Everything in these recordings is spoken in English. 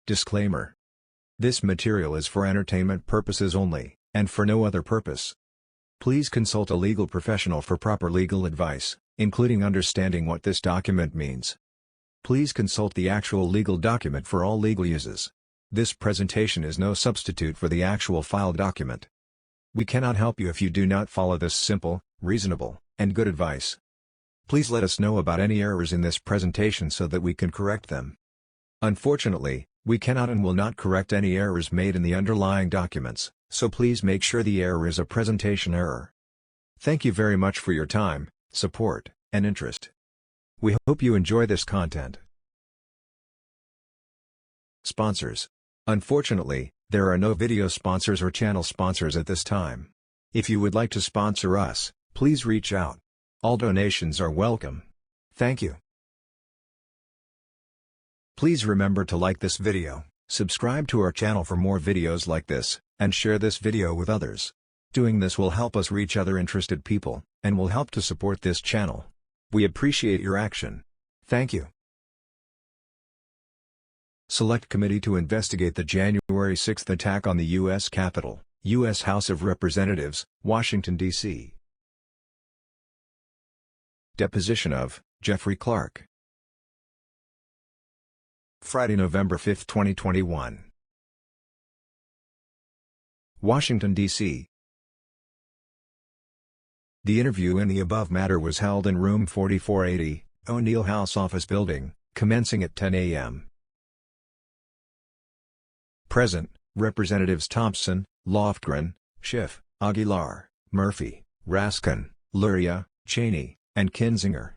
Disclaimer. This material is for entertainment purposes only, and for no other purpose. Please consult a legal professional for proper legal advice, including understanding what this document means. Please consult the actual legal document for all legal uses. This presentation is no substitute for the actual filed document. We cannot help you if you do not follow this simple, reasonable, and good advice. Please let us know about any errors in this presentation so that we can correct them. Unfortunately, we cannot and will not correct any errors made in the underlying documents, so please make sure the error is a presentation error. Thank you very much for your time, support, and interest. We hope you enjoy this content. Sponsors. Unfortunately, there are no video sponsors or channel sponsors at this time. If you would like to sponsor us, please reach out. All donations are welcome. Thank you. Please remember to like this video, subscribe to our channel for more videos like this, and share this video with others. Doing this will help us reach other interested people, and will help to support this channel. We appreciate your action. Thank you. Select Committee to investigate the January 6 attack on the U.S. Capitol, U.S. House of Representatives, Washington, D.C. Deposition of Jeffrey Clark. Friday, November 5, 2021. Washington, D.C. The interview in the above matter was held in room 4480, O'Neill House Office Building, commencing at 10 a.m. Present, Representatives Thompson, Lofgren, Schiff, Aguilar, Murphy, Raskin, Luria, Cheney, and Kinzinger.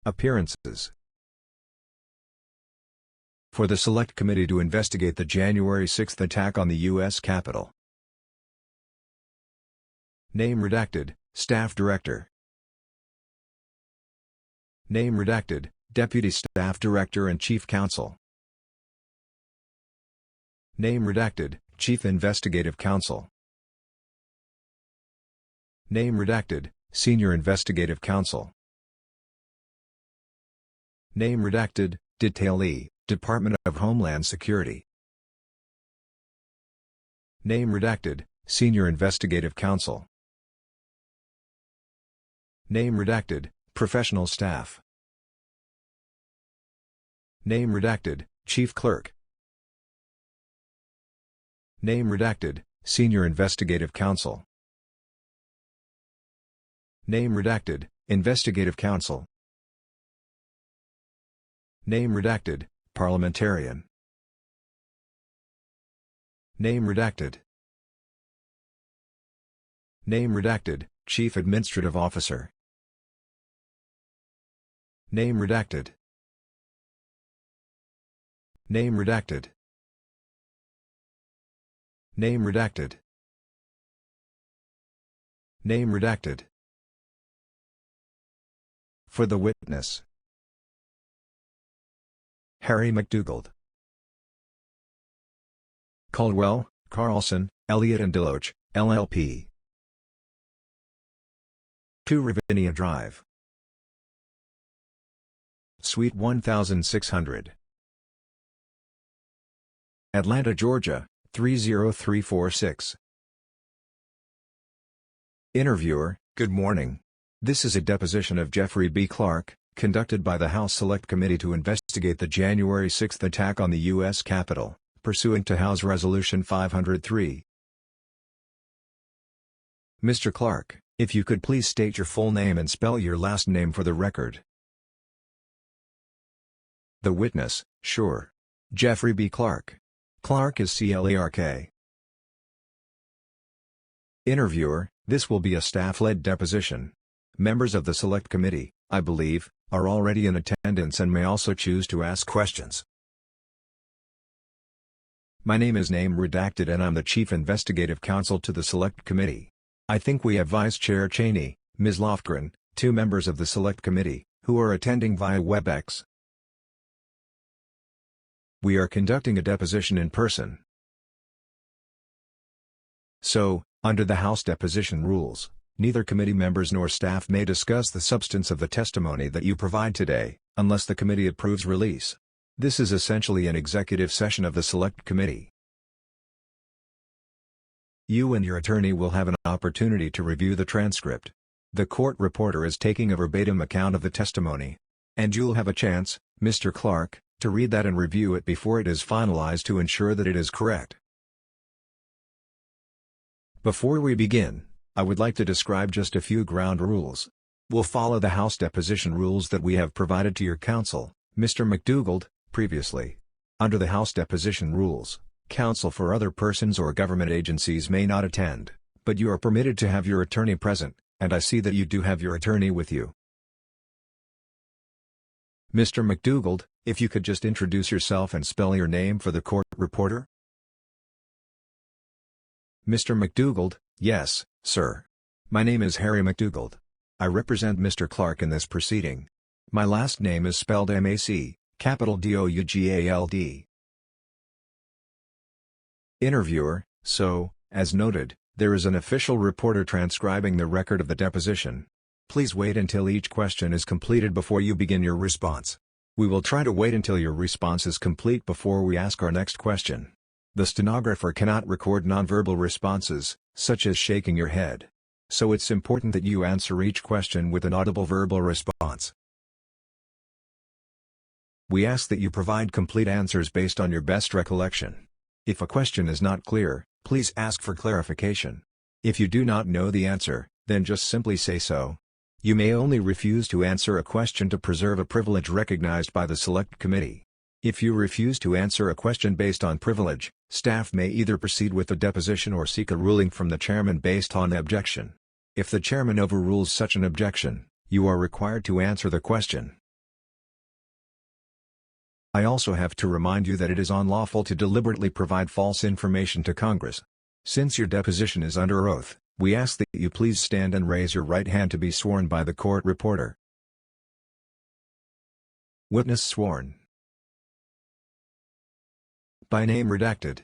Appearances. For the Select Committee to investigate the January 6 attack on the U.S. Capitol. Name redacted, Staff Director. Name redacted, Deputy Staff Director and Chief Counsel. Name redacted, Chief Investigative Counsel. Name redacted, Senior Investigative Counsel. Name redacted, Detailee, Department of Homeland Security. Name redacted, Senior Investigative Counsel. Name redacted, Professional Staff. Name redacted, Chief Clerk. Name redacted, Senior Investigative Counsel. Name redacted, Investigative Counsel. Name redacted, Parliamentarian. Name redacted. Name redacted, Chief Administrative Officer. Name redacted. Name redacted. Name redacted. Name redacted. For the witness. Harry MacDougald. Caldwell, Carlson, Elliott and Deloach, LLP. 2 Ravinia Drive. Suite 1600. Atlanta, Georgia, 30346. Interviewer, good morning. This is a deposition of Jeffrey B. Clark, conducted by the House Select Committee to investigate the January 6 attack on the U.S. Capitol, pursuant to House Resolution 503. Mr. Clark, if you could please state your full name and spell your last name for the record. The witness, sure. Jeffrey B. Clark. Clark is C-L-A-R-K. Interviewer, this will be a staff-led deposition. Members of the Select Committee, I believe, are already in attendance and may also choose to ask questions. My name is name redacted and I'm the Chief Investigative Counsel to the Select Committee. I think we have Vice Chair Cheney, Ms. Lofgren, 2 members of the Select Committee, who are attending via WebEx. We are conducting a deposition in person. So, under the House deposition rules, neither committee members nor staff may discuss the substance of the testimony that you provide today, unless the committee approves release. This is essentially an executive session of the Select Committee. You and your attorney will have an opportunity to review the transcript. The court reporter is taking a verbatim account of the testimony. And you'll have a chance, Mr. Clark, to read that and review it before it is finalized to ensure that it is correct. Before we begin, I would like to describe just a few ground rules. We'll follow the House deposition rules that we have provided to your counsel, Mr. MacDougald, previously. Under the House deposition rules, counsel for other persons or government agencies may not attend, but you are permitted to have your attorney present, and I see that you do have your attorney with you. Mr. MacDougald, if you could just introduce yourself and spell your name for the court reporter. Mr. MacDougald, yes, sir. My name is Harry MacDougald. I represent Mr. Clark in this proceeding. My last name is spelled M-A-C, capital D-O-U-G-A-L-D. Interviewer, so, as noted, there is an official reporter transcribing the record of the deposition. Please wait until each question is completed before you begin your response. We will try to wait until your response is complete before we ask our next question. The stenographer cannot record nonverbal responses, such as shaking your head. So it's important that you answer each question with an audible verbal response. We ask that you provide complete answers based on your best recollection. If a question is not clear, please ask for clarification. If you do not know the answer, then just simply say so. You may only refuse to answer a question to preserve a privilege recognized by the Select Committee. If you refuse to answer a question based on privilege, staff may either proceed with the deposition or seek a ruling from the chairman based on the objection. If the chairman overrules such an objection, you are required to answer the question. I also have to remind you that it is unlawful to deliberately provide false information to Congress. Since your deposition is under oath, we ask that you please stand and raise your right hand to be sworn by the court reporter. Witness sworn. By name redacted.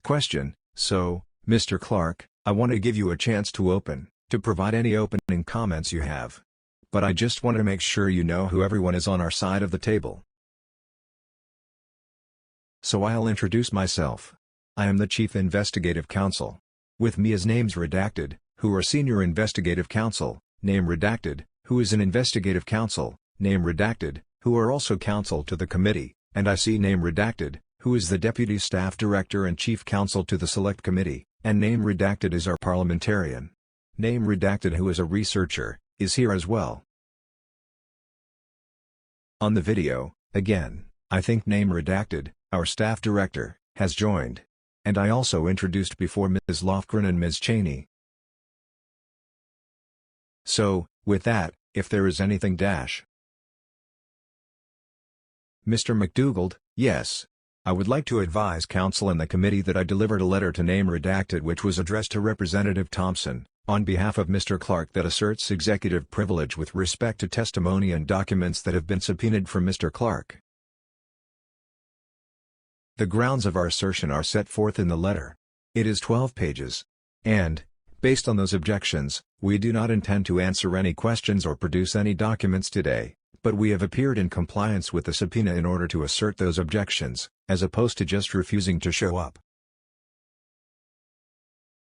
Question: So, Mr. Clark, I want to give you a chance to provide any opening comments you have. But I just want to make sure you know who everyone is on our side of the table. So I'll introduce myself. I am the Chief Investigative Counsel. With me is names redacted, who are Senior Investigative Counsel, name redacted, who is an Investigative Counsel, name redacted, who are also counsel to the committee, and I see name redacted, who is the Deputy Staff Director and Chief Counsel to the Select Committee, and name redacted is our parliamentarian. Name redacted, who is a researcher, is here as well. On the video, again, I think name redacted, our staff director, has joined. And I also introduced before Ms. Lofgren and Ms. Cheney. So, with that, if there is anything Mr. MacDougald, yes. I would like to advise counsel and the committee that I delivered a letter to name redacted which was addressed to Representative Thompson, on behalf of Mr. Clark, that asserts executive privilege with respect to testimony and documents that have been subpoenaed from Mr. Clark. The grounds of our assertion are set forth in the letter. It is 12 pages. And, based on those objections, we do not intend to answer any questions or produce any documents today, but we have appeared in compliance with the subpoena in order to assert those objections, as opposed to just refusing to show up.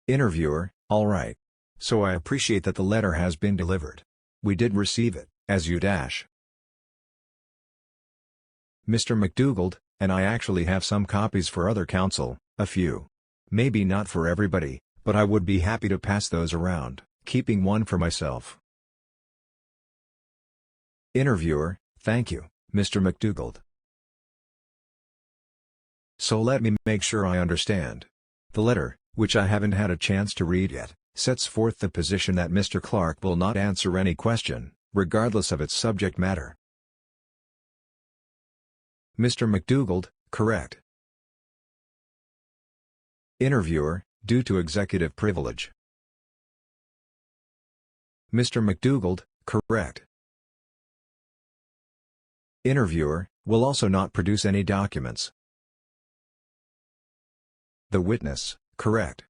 Interviewer: all right. So I appreciate that the letter has been delivered. We did receive it, as you Mr. MacDougald, and I actually have some copies for other counsel, a few. Maybe not for everybody, but I would be happy to pass those around, keeping one for myself. Interviewer: thank you, Mr. MacDougald. So let me make sure I understand. The letter, which I haven't had a chance to read yet, sets forth the position that Mr. Clark will not answer any question, regardless of its subject matter. Mr. MacDougald: correct. Interviewer: due to executive privilege. Mr. MacDougald: correct. Interviewer: will also not produce any documents. The witness: correct.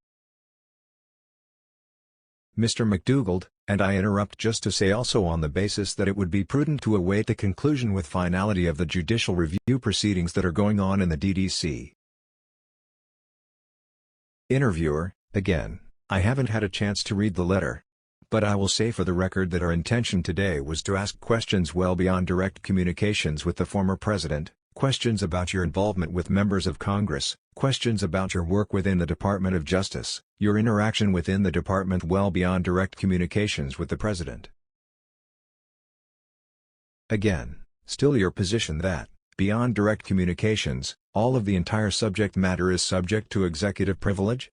Mr. MacDougald, and I interrupt just to say also on the basis that it would be prudent to await the conclusion with finality of the judicial review proceedings that are going on in the DDC. Interviewer, again, I haven't had a chance to read the letter. But I will say for the record that our intention today was to ask questions well beyond direct communications with the former president, questions about your involvement with members of Congress, questions about your work within the Department of Justice, your interaction within the department well beyond direct communications with the president. Again, still your position that, beyond direct communications, all of the entire subject matter is subject to executive privilege?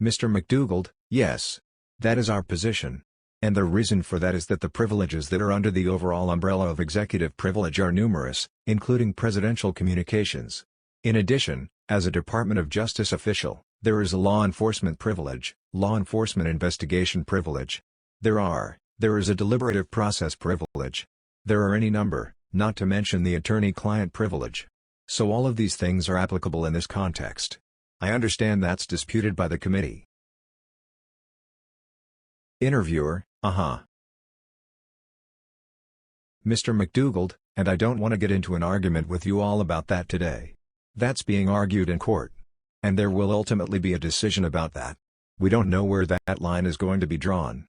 Mr. MacDougald, yes. That is our position. And the reason for that is that the privileges that are under the overall umbrella of executive privilege are numerous, including presidential communications. In addition, as a Department of Justice official, there is a law enforcement privilege, law enforcement investigation privilege. There is a deliberative process privilege. There are any number, not to mention the attorney-client privilege. So all of these things are applicable in this context. I understand that's disputed by the committee. Interviewer, Mr. MacDougald, and I don't want to get into an argument with you all about that today. That's being argued in court. And there will ultimately be a decision about that. We don't know where that line is going to be drawn.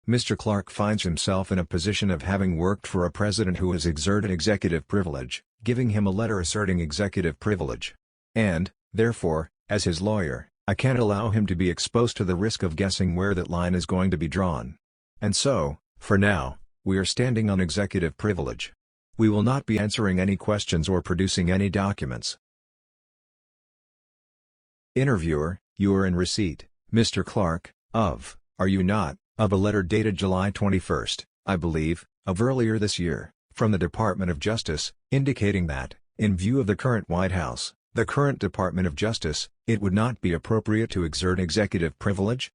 Mr. Clark finds himself in a position of having worked for a president who has exerted executive privilege, giving him a letter asserting executive privilege. And, therefore, as his lawyer, I can't allow him to be exposed to the risk of guessing where that line is going to be drawn. And so, for now, we are standing on executive privilege. We will not be answering any questions or producing any documents. Interviewer, you are in receipt, Mr. Clark, are you not, of a letter dated July 21, I believe, of earlier this year, from the Department of Justice, indicating that, in view of the current White House, the current Department of Justice, it would not be appropriate to exert executive privilege?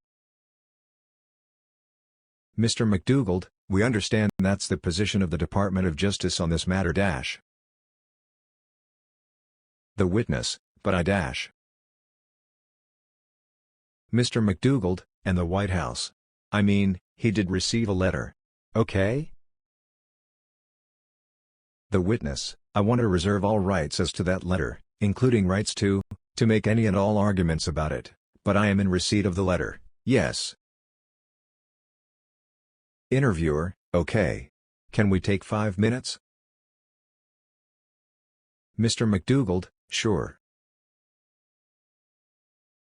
Mr. MacDougald, we understand that's the position of the Department of Justice on this matter. The witness, but Mr. MacDougald, and the White House. I mean, he did receive a letter. Okay? The witness, I want to reserve all rights as to that letter, including rights to make any and all arguments about it, but I am in receipt of the letter, yes. Interviewer, okay. Can we take 5 minutes? Mr. MacDougald, sure.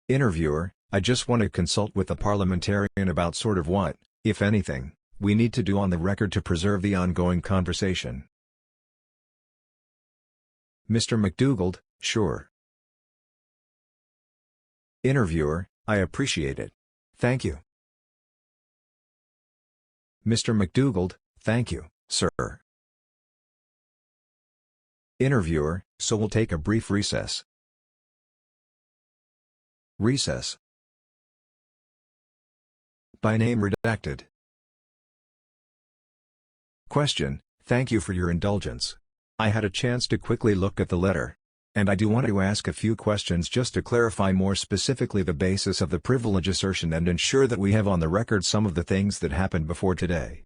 Interviewer, I just want to consult with the parliamentarian about sort of what, if anything, we need to do on the record to preserve the ongoing conversation. Mr. MacDougald, sure. Interviewer, I appreciate it. Thank you. Mr. MacDougald, thank you, sir. Interviewer, so we'll take a brief recess. Recess. By name redacted. Question, thank you for your indulgence. I had a chance to quickly look at the letter. And I do want to ask a few questions just to clarify more specifically the basis of the privilege assertion and ensure that we have on the record some of the things that happened before today.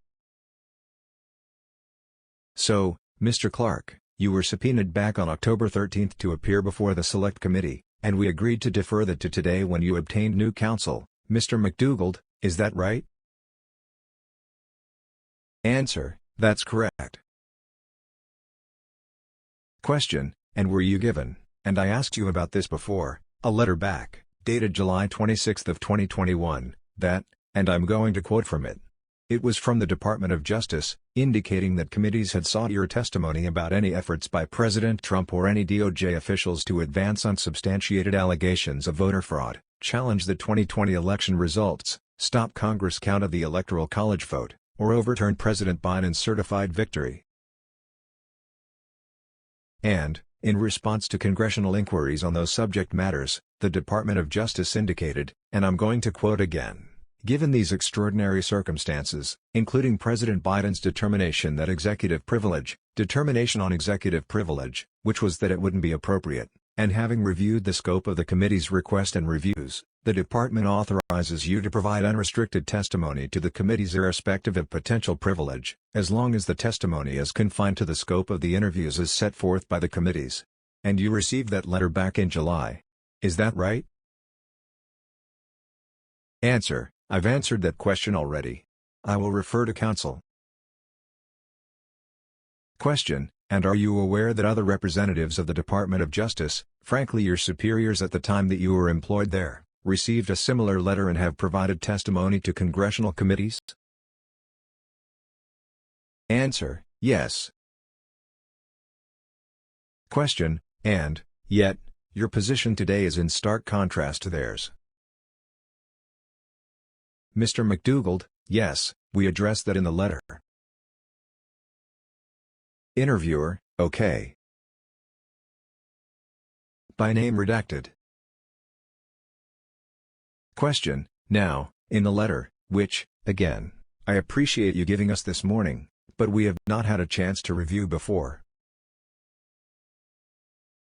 So, Mr. Clark, you were subpoenaed back on October 13 to appear before the Select Committee, and we agreed to defer that to today when you obtained new counsel, Mr. MacDougald, is that right? Answer, that's correct. Question, and were you given, and I asked you about this before, a letter back, dated July 26 of 2021, that, and I'm going to quote from it. It was from the Department of Justice, indicating that committees had sought your testimony about any efforts by President Trump or any DOJ officials to advance unsubstantiated allegations of voter fraud, challenge the 2020 election results, stop Congress' count of the Electoral College vote, or overturn President Biden's certified victory. And, in response to congressional inquiries on those subject matters, the Department of Justice indicated, and I'm going to quote again, given these extraordinary circumstances, including President Biden's determination on executive privilege, which was that it wouldn't be appropriate, and having reviewed the scope of the committee's request and reviews, the department authorizes you to provide unrestricted testimony to the committees irrespective of potential privilege, as long as the testimony is confined to the scope of the interviews as set forth by the committees. And you received that letter back in July. Is that right? Answer: I've answered that question already. I will refer to counsel. Question: And are you aware that other representatives of the Department of Justice, frankly your superiors at the time that you were employed there, received a similar letter and have provided testimony to congressional committees? Answer: Yes. Question: And, yet, your position today is in stark contrast to theirs. Mr. MacDougald: Yes, we addressed that in the letter. Interviewer: Okay. By name redacted. Question: Now, in the letter, which, again, I appreciate you giving us this morning, but we have not had a chance to review before.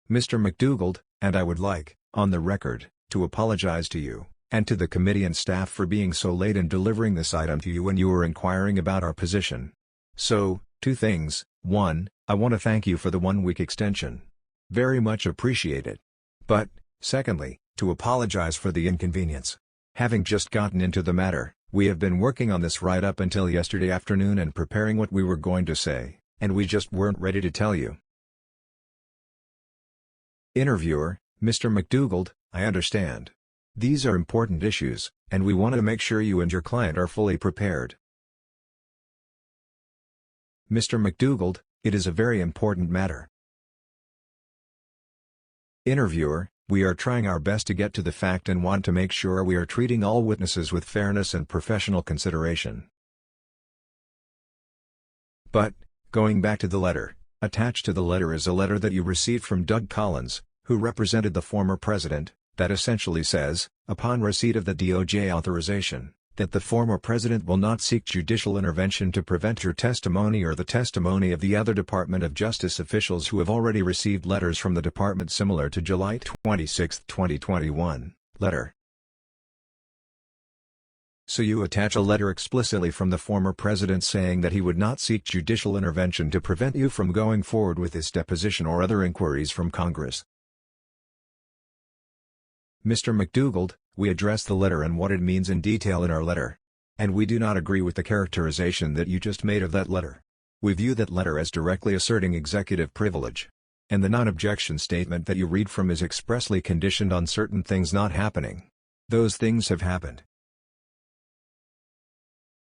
Mr. MacDougald: And I would like, on the record, to apologize to you, and to the committee and staff for being so late in delivering this item to you when you were inquiring about our position. So, two things: one, I want to thank you for the 1-week extension. Very much appreciate it. But, secondly, to apologize for the inconvenience. Having just gotten into the matter, we have been working on this right up until yesterday afternoon and preparing what we were going to say, and we just weren't ready to tell you. Interviewer: Mr. MacDougald, I understand. These are important issues, and we want to make sure you and your client are fully prepared. Mr. MacDougald: It is a very important matter. Interviewer: We are trying our best to get to the fact and want to make sure we are treating all witnesses with fairness and professional consideration. But, going back to the letter, attached to the letter is a letter that you received from Doug Collins, who represented the former president, that essentially says, upon receipt of the DOJ authorization, that the former president will not seek judicial intervention to prevent your testimony or the testimony of the other Department of Justice officials who have already received letters from the department similar to July 26, 2021, letter. So you attach a letter explicitly from the former president saying that he would not seek judicial intervention to prevent you from going forward with this deposition or other inquiries from Congress. Mr. MacDougald: We address the letter and what it means in detail in our letter. And we do not agree with the characterization that you just made of that letter. We view that letter as directly asserting executive privilege. And the non-objection statement that you read from is expressly conditioned on certain things not happening. Those things have happened.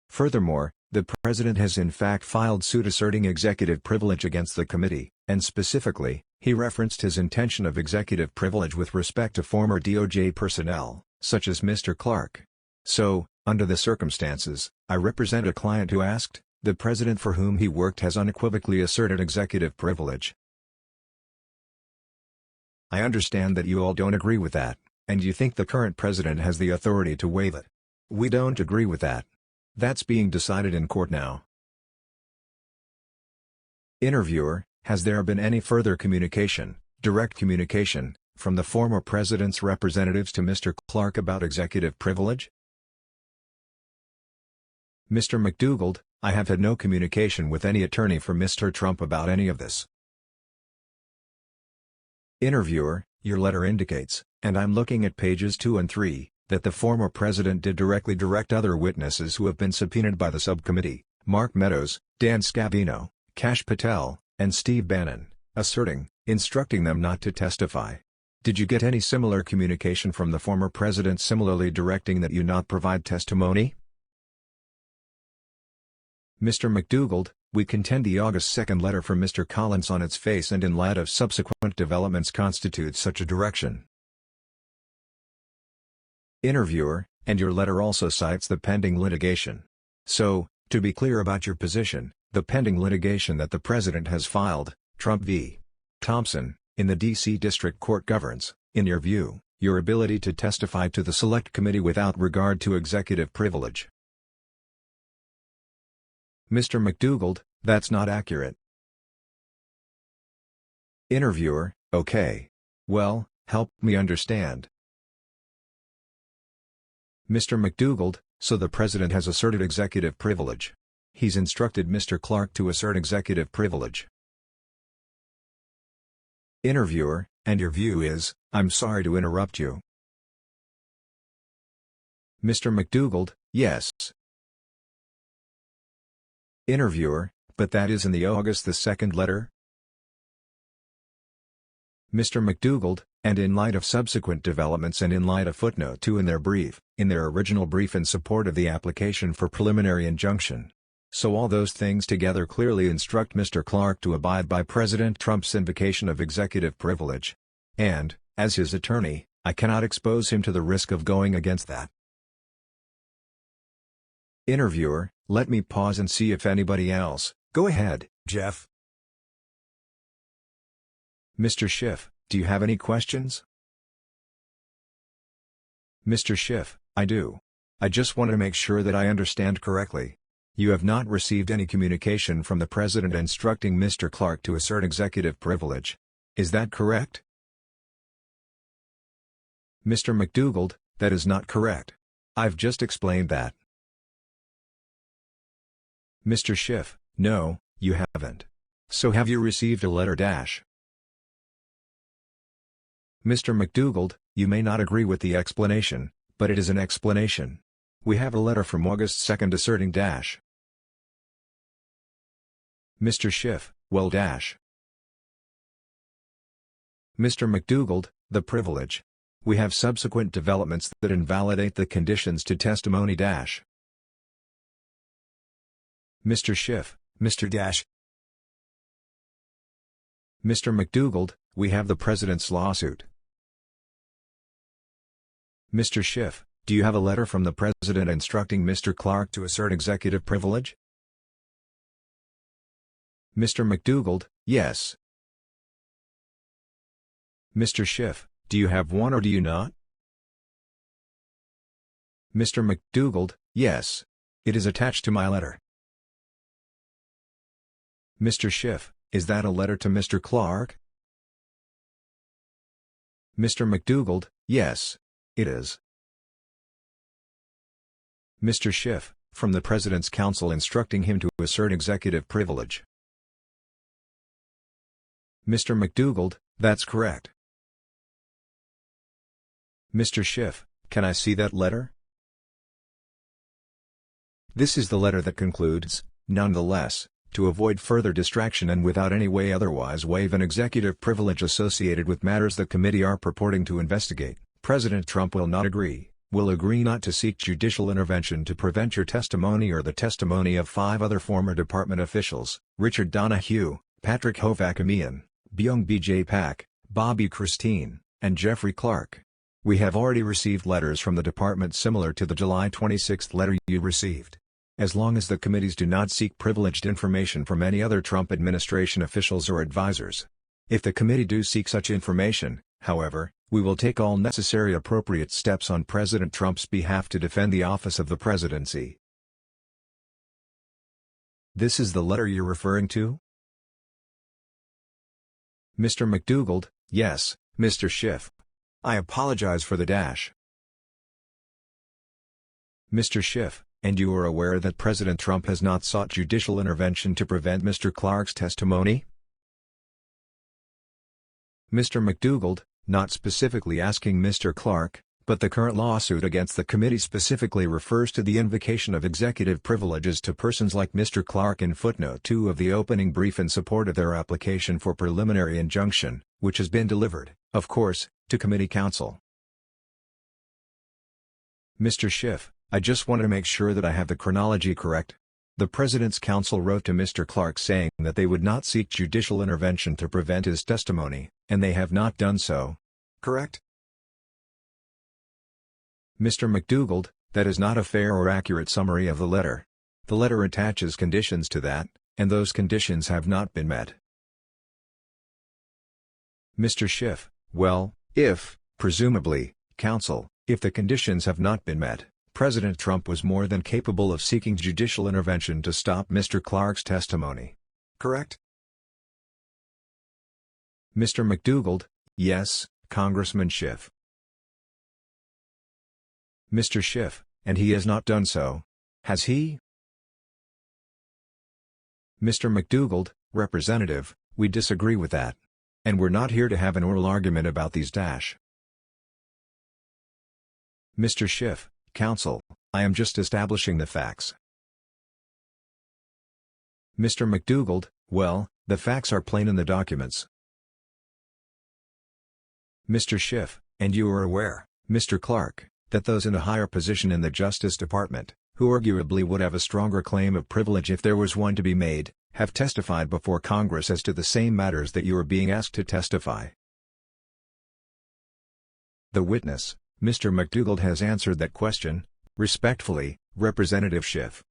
Furthermore, the President has in fact filed suit asserting executive privilege against the committee, and specifically, he referenced his intention of executive privilege with respect to former DOJ personnel, such as Mr. Clark. So, under the circumstances, I represent a client who asked, the President for whom he worked has unequivocally asserted executive privilege. I understand that you all don't agree with that, and you think the current President has the authority to waive it. We don't agree with that. That's being decided in court now. Interviewer: Has there been any further communication, direct communication, from the former President's representatives to Mr. Clark about executive privilege? Mr. MacDougald: I have had no communication with any attorney for Mr. Trump about any of this. Interviewer: Your letter indicates, and I'm looking at pages 2 and 3, that the former president did directly direct other witnesses who have been subpoenaed by the subcommittee, Mark Meadows, Dan Scavino, Kash Patel, and Steve Bannon, instructing them not to testify. Did you get any similar communication from the former president similarly directing that you not provide testimony? Mr. MacDougald: We contend the August 2 letter from Mr. Collins on its face and in light of subsequent developments constitutes such a direction. Interviewer: And your letter also cites the pending litigation. So, to be clear about your position, the pending litigation that the President has filed, Trump v. Thompson, in the D.C. District Court governs, in your view, your ability to testify to the Select Committee without regard to executive privilege. Mr. MacDougald: That's not accurate. Interviewer: Okay. Well, help me understand. Mr. MacDougald, so the President has asserted executive privilege. He's instructed Mr. Clark to assert executive privilege. Interviewer, and your view is, I'm sorry to interrupt you. Mr. MacDougald, yes. Interviewer, but that is in the August the 2nd letter? Mr. MacDougald, and in light of subsequent developments and in light of footnote 2 in their original brief in support of the application for preliminary injunction. So all those things together clearly instruct Mr. Clark to abide by President Trump's invocation of executive privilege. And, as his attorney, I cannot expose him to the risk of going against that. Interviewer, let me pause and see if anybody else. Go ahead, Jeff. Mr. Schiff, do you have any questions? Mr. Schiff, I do. I just want to make sure that I understand correctly. You have not received any communication from the President instructing Mr. Clark to assert executive privilege. Is that correct? Mr. MacDougald, that is not correct. I've just explained that. Mr. Schiff, no, you haven't. So have you received a letter dash? Mr. MacDougald, you may not agree with the explanation, but it is an explanation. We have a letter from August 2nd asserting dash. Mr. Schiff, well dash. Mr. MacDougald, the privilege. We have subsequent developments that invalidate the conditions to testimony dash. Mr. Schiff, Mr. Dash. Mr. MacDougald, we have the President's lawsuit. Mr. Schiff, do you have a letter from the President instructing Mr. Clark to assert executive privilege? Mr. MacDougald, yes. Mr. Schiff, do you have one or do you not? Mr. MacDougald, yes. It is attached to my letter. Mr. Schiff, is that a letter to Mr. Clark? Mr. MacDougald, yes. It is. Mr. Schiff, from the President's counsel instructing him to assert executive privilege. Mr. MacDougald, that's correct. Mr. Schiff, can I see that letter? This is the letter that concludes, nonetheless, to avoid further distraction and without any way otherwise waive an executive privilege associated with matters the committee are purporting to investigate, President Trump will agree not to seek judicial intervention to prevent your testimony or the testimony of 5 other former department officials, Richard Donahue, Patrick Hovakamian, Byung B.J. Pak, Bobby Christine, and Jeffrey Clark. We have already received letters from the department similar to the July 26 letter you received. As long as the committees do not seek privileged information from any other Trump administration officials or advisors. If the committee do seek such information, however, we will take all necessary appropriate steps on President Trump's behalf to defend the office of the presidency. This is the letter you're referring to? Mr. MacDougald, yes, Mr. Schiff. I apologize for the dash. Mr. Schiff, and you are aware that President Trump has not sought judicial intervention to prevent Mr. Clark's testimony? Mr. MacDougald, not specifically asking Mr. Clark, but the current lawsuit against the committee specifically refers to the invocation of executive privileges to persons like Mr. Clark in footnote 2 of the opening brief in support of their application for preliminary injunction, which has been delivered, of course, to committee counsel. Mr. Schiff, I just want to make sure that I have the chronology correct. The President's counsel wrote to Mr. Clark saying that they would not seek judicial intervention to prevent his testimony, and they have not done so. Correct? Mr. MacDougald, that is not a fair or accurate summary of the letter. The letter attaches conditions to that, and those conditions have not been met. Mr. Schiff, well, presumably, counsel, if the conditions have not been met, President Trump was more than capable of seeking judicial intervention to stop Mr. Clark's testimony. Correct? Mr. MacDougald, yes, Congressman Schiff. Mr. Schiff, and he has not done so. Has he? Mr. MacDougald, Representative, we disagree with that. And we're not here to have an oral argument about these dash. Mr. Schiff, Counsel, I am just establishing the facts. Mr. MacDougald, well, the facts are plain in the documents. Mr. Schiff, and you are aware, Mr. Clark, that those in a higher position in the Justice Department, who arguably would have a stronger claim of privilege if there was one to be made, have testified before Congress as to the same matters that you are being asked to testify. The witness, Mr. MacDougald, has answered that question. Respectfully, Representative Schiff.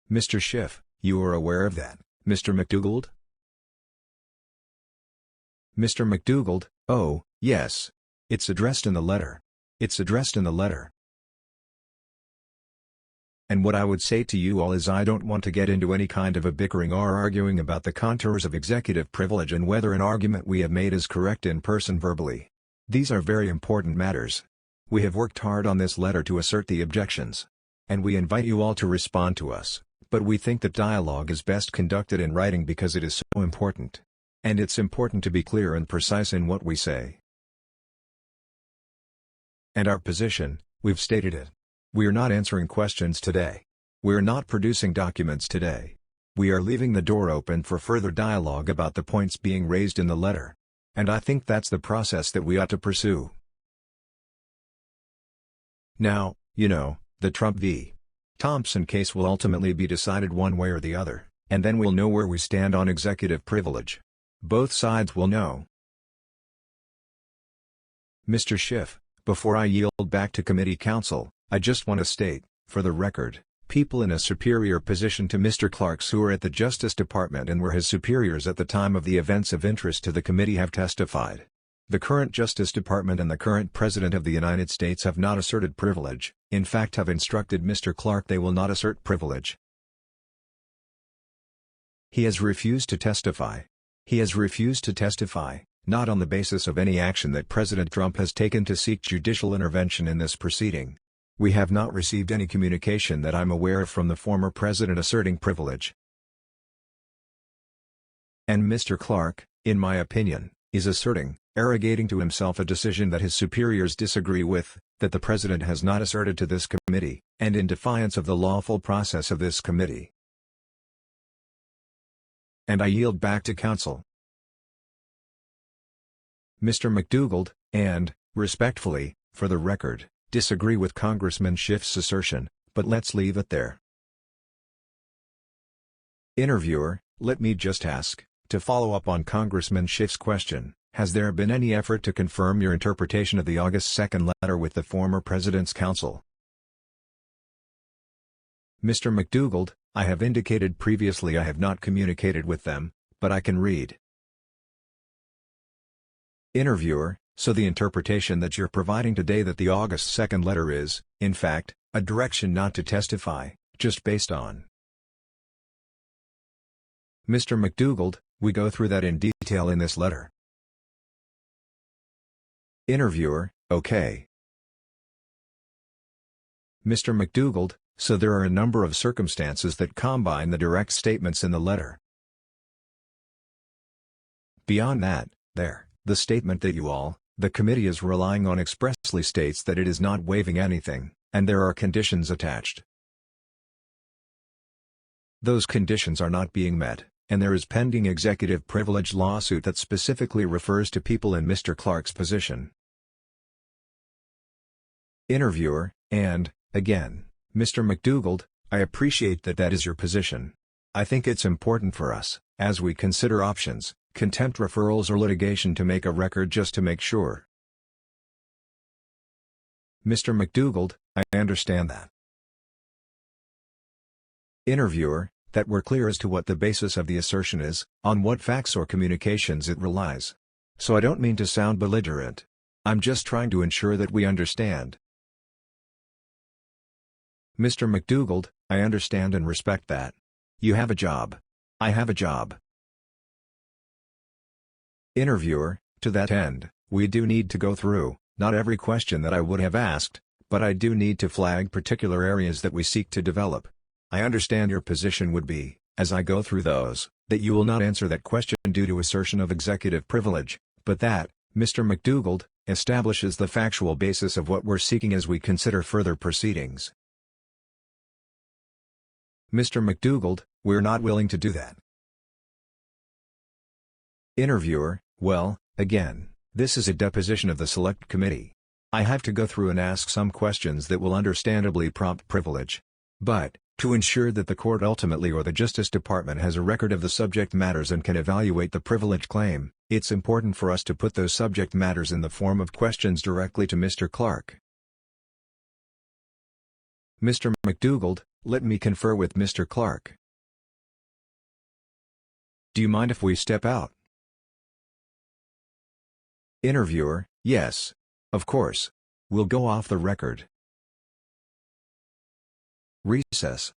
Mr. Schiff, you are aware of that, Mr. MacDougald? Mr. MacDougald, oh, yes. It's addressed in the letter. It's addressed in the letter. And what I would say to you all is I don't want to get into any kind of a bickering or arguing about the contours of executive privilege and whether an argument we have made is correct in person verbally. These are very important matters. We have worked hard on this letter to assert the objections. And we invite you all to respond to us, but we think that dialogue is best conducted in writing because it is so important. And it's important to be clear and precise in what we say. And our position, we've stated it. We are not answering questions today. We are not producing documents today. We are leaving the door open for further dialogue about the points being raised in the letter. And I think that's the process that we ought to pursue. Now, you know, the Trump v. Thompson case will ultimately be decided one way or the other, and then we'll know where we stand on executive privilege. Both sides will know. Mr. Schiff, before I yield back to committee counsel, I just want to state, for the record, people in a superior position to Mr. Clark's who are at the Justice Department and were his superiors at the time of the events of interest to the committee have testified. The current Justice Department and the current President of the United States have not asserted privilege, in fact have instructed Mr. Clark they will not assert privilege. He has refused to testify. He has refused to testify, not on the basis of any action that President Trump has taken to seek judicial intervention in this proceeding. We have not received any communication that I'm aware of from the former president asserting privilege. And Mr. Clark, in my opinion, is asserting, arrogating to himself a decision that his superiors disagree with, that the president has not asserted to this committee, and in defiance of the lawful process of this committee. And I yield back to counsel. Mr. MacDougald, and, respectfully, for the record, disagree with Congressman Schiff's assertion, but let's leave it there. Interviewer, let me just ask, to follow up on Congressman Schiff's question, has there been any effort to confirm your interpretation of the August 2nd letter with the former president's counsel? Mr. MacDougald, I have indicated previously I have not communicated with them, but I can read. Interviewer, so the interpretation that you're providing today that the August 2nd letter is, in fact, a direction not to testify, just based on. Mr. MacDougald, we go through that in detail in this letter. Interviewer, okay. Mr. MacDougald, so there are a number of circumstances that combine the direct statements in the letter. Beyond that, the statement that you all, the committee is relying on expressly states that it is not waiving anything, and there are conditions attached. Those conditions are not being met, and there is pending executive privilege lawsuit that specifically refers to people in Mr. Clark's position. Interviewer, and, again, Mr. MacDougald, I appreciate that that is your position. I think it's important for us, as we consider options, contempt referrals or litigation to make a record just to make sure. Mr. MacDougald, I understand that. Interviewer, that we're clear as to what the basis of the assertion is, on what facts or communications it relies. So I don't mean to sound belligerent. I'm just trying to ensure that we understand. Mr. MacDougald, I understand and respect that. You have a job. I have a job. Interviewer, To that end, we do need to go through, not every question that I would have asked, but I do need to flag particular areas that we seek to develop. I understand your position would be, as I go through those, that you will not answer that question due to assertion of executive privilege, but that, Mr. MacDougald, establishes the factual basis of what we're seeking as we consider further proceedings. Mr. MacDougald, we're not willing to do that. Interviewer: well, again, this is a deposition of the Select Committee. I have to go through and ask some questions that will understandably prompt privilege. But, to ensure that the court ultimately or the Justice Department has a record of the subject matters and can evaluate the privilege claim, it's important for us to put those subject matters in the form of questions directly to Mr. Clark. Mr. MacDougald, let me confer with Mr. Clark. Do you mind if we step out? Interviewer: yes. Of course. We'll go off the record. Recess.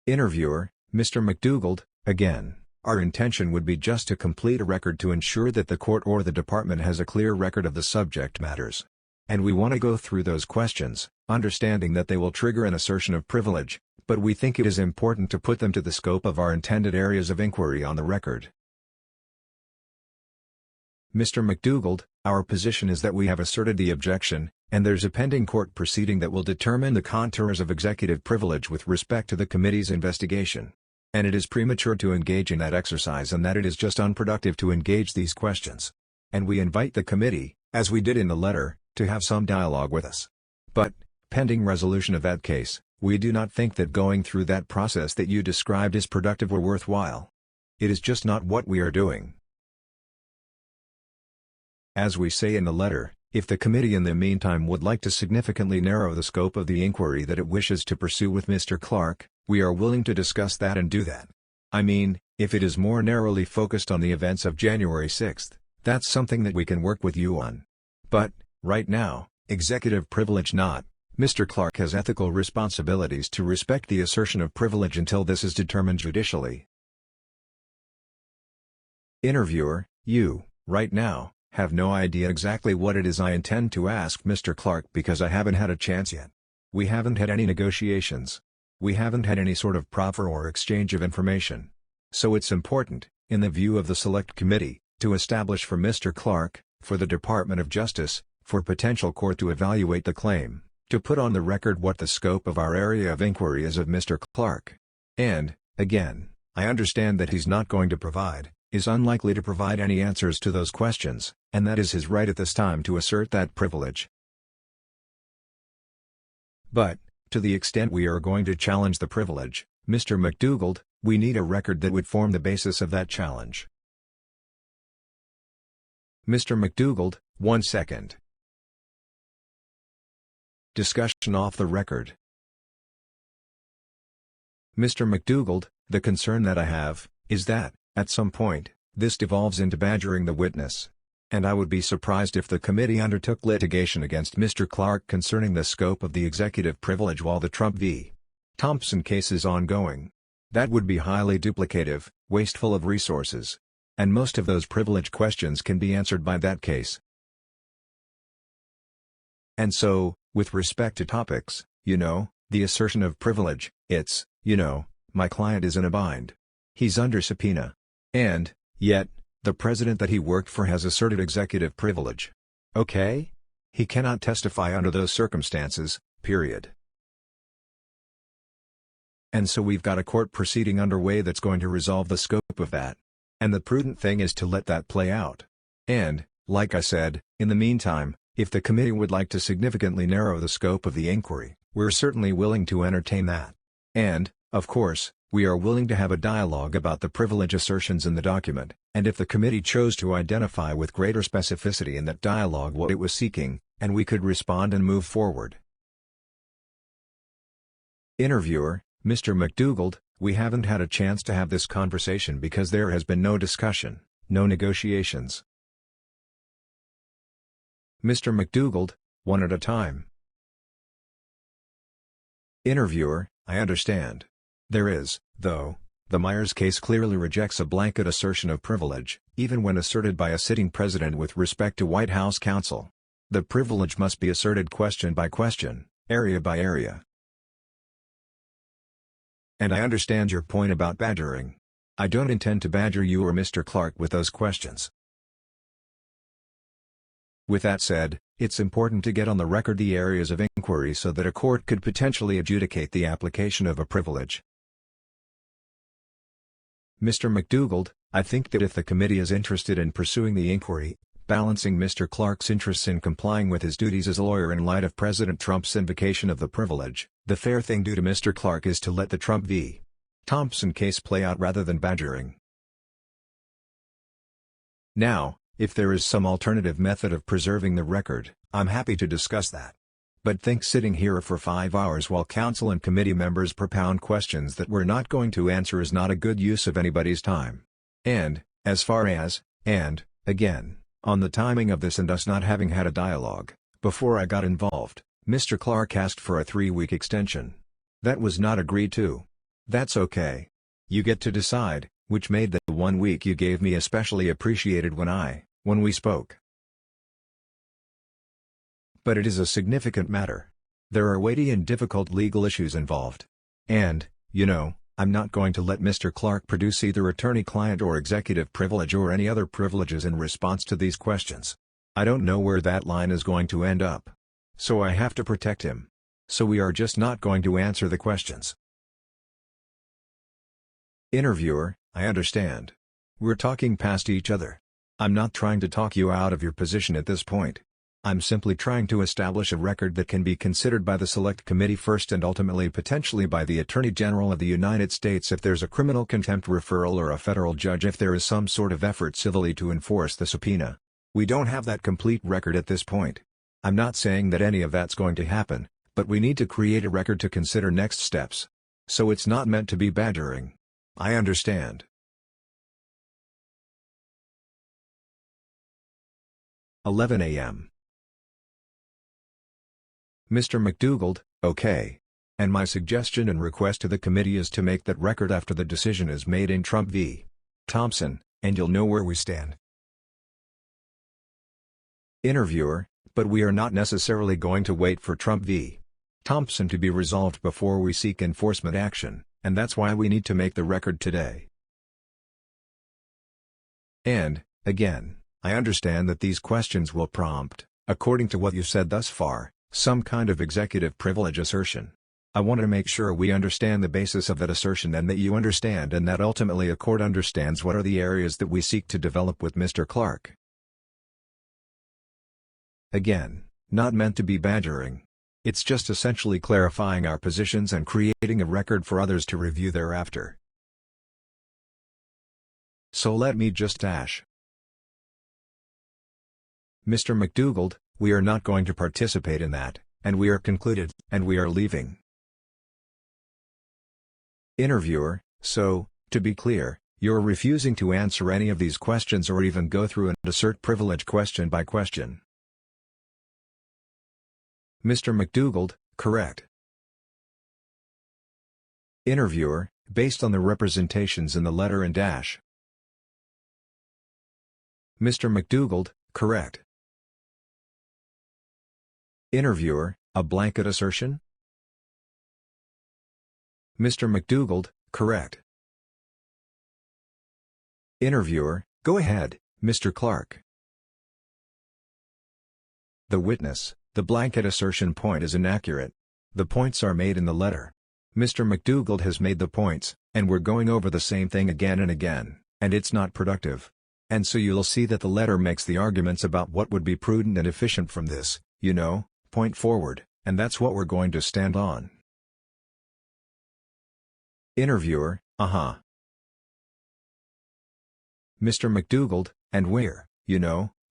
Interviewer: Mr. MacDougald, again, our intention would be just to complete a record to ensure that the court or the department has a clear record of the subject matters. And we want to go through those questions, understanding that they will trigger an assertion of privilege, but we think it is important to put them to the scope of our intended areas of inquiry on the record. Mr. MacDougald, our position is that we have asserted the objection, and there's a pending court proceeding that will determine the contours of executive privilege with respect to the committee's investigation. And it is premature to engage in that exercise and that it is just unproductive to engage these questions. And we invite the committee, as we did in the letter, to have some dialogue with us. But, pending resolution of that case, we do not think that going through that process that you described is productive or worthwhile. It is just not what we are doing. As we say in the letter, if the committee in the meantime would like to significantly narrow the scope of the inquiry that it wishes to pursue with Mr. Clark, we are willing to discuss that and do that. I mean, if it is more narrowly focused on the events of January 6th, that's something that we can work with you on. But, right now, executive privilege not, Mr. Clark has ethical responsibilities to respect the assertion of privilege until this is determined judicially. Interviewer: you, right now, have no idea exactly what it is I intend to ask Mr. Clark because I haven't had a chance yet. We haven't had any negotiations. We haven't had any sort of proffer or exchange of information. So it's important, in the view of the Select Committee, to establish for Mr. Clark, for the Department of Justice, for potential court to evaluate the claim, to put on the record what the scope of our area of inquiry is of Mr. Clark. And, again, I understand that he's not going to provide, is unlikely to provide any answers to those questions, and that is his right at this time to assert that privilege. But, to the extent we are going to challenge the privilege, Mr. MacDougald, we need a record that would form the basis of that challenge. Mr. MacDougald, 1 second. Discussion off the record. Mr. MacDougald, the concern that I have, is that, at some point, this devolves into badgering the witness. And I would be surprised if the committee undertook litigation against Mr. Clark concerning the scope of the executive privilege while the Trump v. Thompson case is ongoing. That would be highly duplicative, wasteful of resources. And most of those privilege questions can be answered by that case. And so, with respect to topics, the assertion of privilege, it's, my client is in a bind. He's under subpoena. And, yet, the president that he worked for has asserted executive privilege. Okay? He cannot testify under those circumstances, period. And so we've got a court proceeding underway that's going to resolve the scope of that. And the prudent thing is to let that play out. And, like I said, in the meantime, if the committee would like to significantly narrow the scope of the inquiry, we're certainly willing to entertain that. And, of course, we are willing to have a dialogue about the privilege assertions in the document, and if the committee chose to identify with greater specificity in that dialogue what it was seeking, and we could respond and move forward. Interviewer: Mr. MacDougald, we haven't had a chance to have this conversation because there has been no discussion, no negotiations. Mr. MacDougald, one at a time. Interviewer: I understand. There is, though, The Myers case clearly rejects a blanket assertion of privilege, even when asserted by a sitting president with respect to White House counsel. The privilege must be asserted question by question, area by area. And I understand your point about badgering. I don't intend to badger you or Mr. Clark with those questions. With that said, it's important to get on the record the areas of inquiry so that a court could potentially adjudicate the application of a privilege. Mr. MacDougald, I think that if the committee is interested in pursuing the inquiry, balancing Mr. Clark's interests in complying with his duties as a lawyer in light of President Trump's invocation of the privilege, the fair thing due to Mr. Clark is to let the Trump v. Thompson case play out rather than badgering. Now, if there is some alternative method of preserving the record, I'm happy to discuss that. But think sitting here for 5 hours while counsel and committee members propound questions that we're not going to answer is not a good use of anybody's time. And, as far as, and, again, on the timing of this and us not having had a dialogue, before I got involved, Mr. Clark asked for a 3-week extension. That was not agreed to. That's okay. You get to decide, which made the 1 week you gave me especially appreciated when we spoke. But it is a significant matter. There are weighty and difficult legal issues involved. And, I'm not going to let Mr. Clark produce either attorney-client or executive privilege or any other privileges in response to these questions. I don't know where that line is going to end up. So I have to protect him. So we are just not going to answer the questions. Interviewer, I understand. We're talking past each other. I'm not trying to talk you out of your position at this point. I'm simply trying to establish a record that can be considered by the Select Committee first and ultimately potentially by the Attorney General of the United States if there's a criminal contempt referral or a federal judge if there is some sort of effort civilly to enforce the subpoena. We don't have that complete record at this point. I'm not saying that any of that's going to happen, but we need to create a record to consider next steps. So it's not meant to be badgering. I understand. 11 a.m. Mr. MacDougald, okay. And my suggestion and request to the committee is to make that record after the decision is made in Trump v. Thompson, and you'll know where we stand. Interviewer, but we are not necessarily going to wait for Trump v. Thompson to be resolved before we seek enforcement action, and that's why we need to make the record today. And, again, I understand that these questions will prompt, according to what you said thus far, some kind of executive privilege assertion. I want to make sure we understand the basis of that assertion and that you understand and that ultimately a court understands what are the areas that we seek to develop with Mr. Clark. Again, not meant to be badgering. It's just essentially clarifying our positions and creating a record for others to review thereafter. So let me just dash. Mr. MacDougald, we are not going to participate in that, and we are concluded, and we are leaving. Interviewer, so, to be clear, you're refusing to answer any of these questions or even go through and assert privilege question by question. Mr. MacDougald, correct. Interviewer, based on the representations in the letter and dash. Mr. MacDougald, correct. Interviewer, a blanket assertion? Mr. MacDougald, correct. Interviewer, go ahead, Mr. Clark. The witness, the blanket assertion point is inaccurate. The points are made in the letter. Mr. MacDougald has made the points, and we're going over the same thing again and again, and it's not productive. And so you'll see that the letter makes the arguments about what would be prudent and efficient from this, point forward, and that's what we're going to stand on. Interviewer, Mr. MacDougald, and we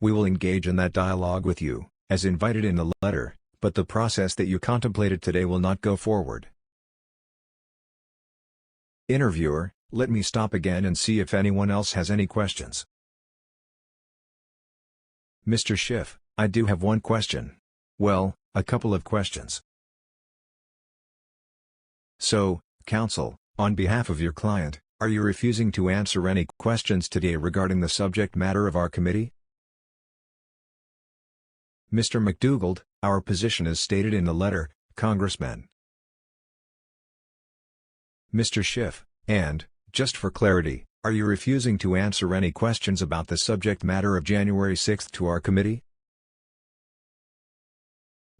will engage in that dialogue with you, as invited in the letter, but the process that you contemplated today will not go forward. Interviewer, let me stop again and see if anyone else has any questions. Mr. Schiff, I do have one question. Well, a couple of questions. So, counsel, on behalf of your client, Are you refusing to answer any questions today regarding the subject matter of our committee? Mr. MacDougald, our position is stated in the letter, Congressman. Mr. Schiff, and, just for clarity, are you refusing to answer any questions about the subject matter of January 6 to our committee?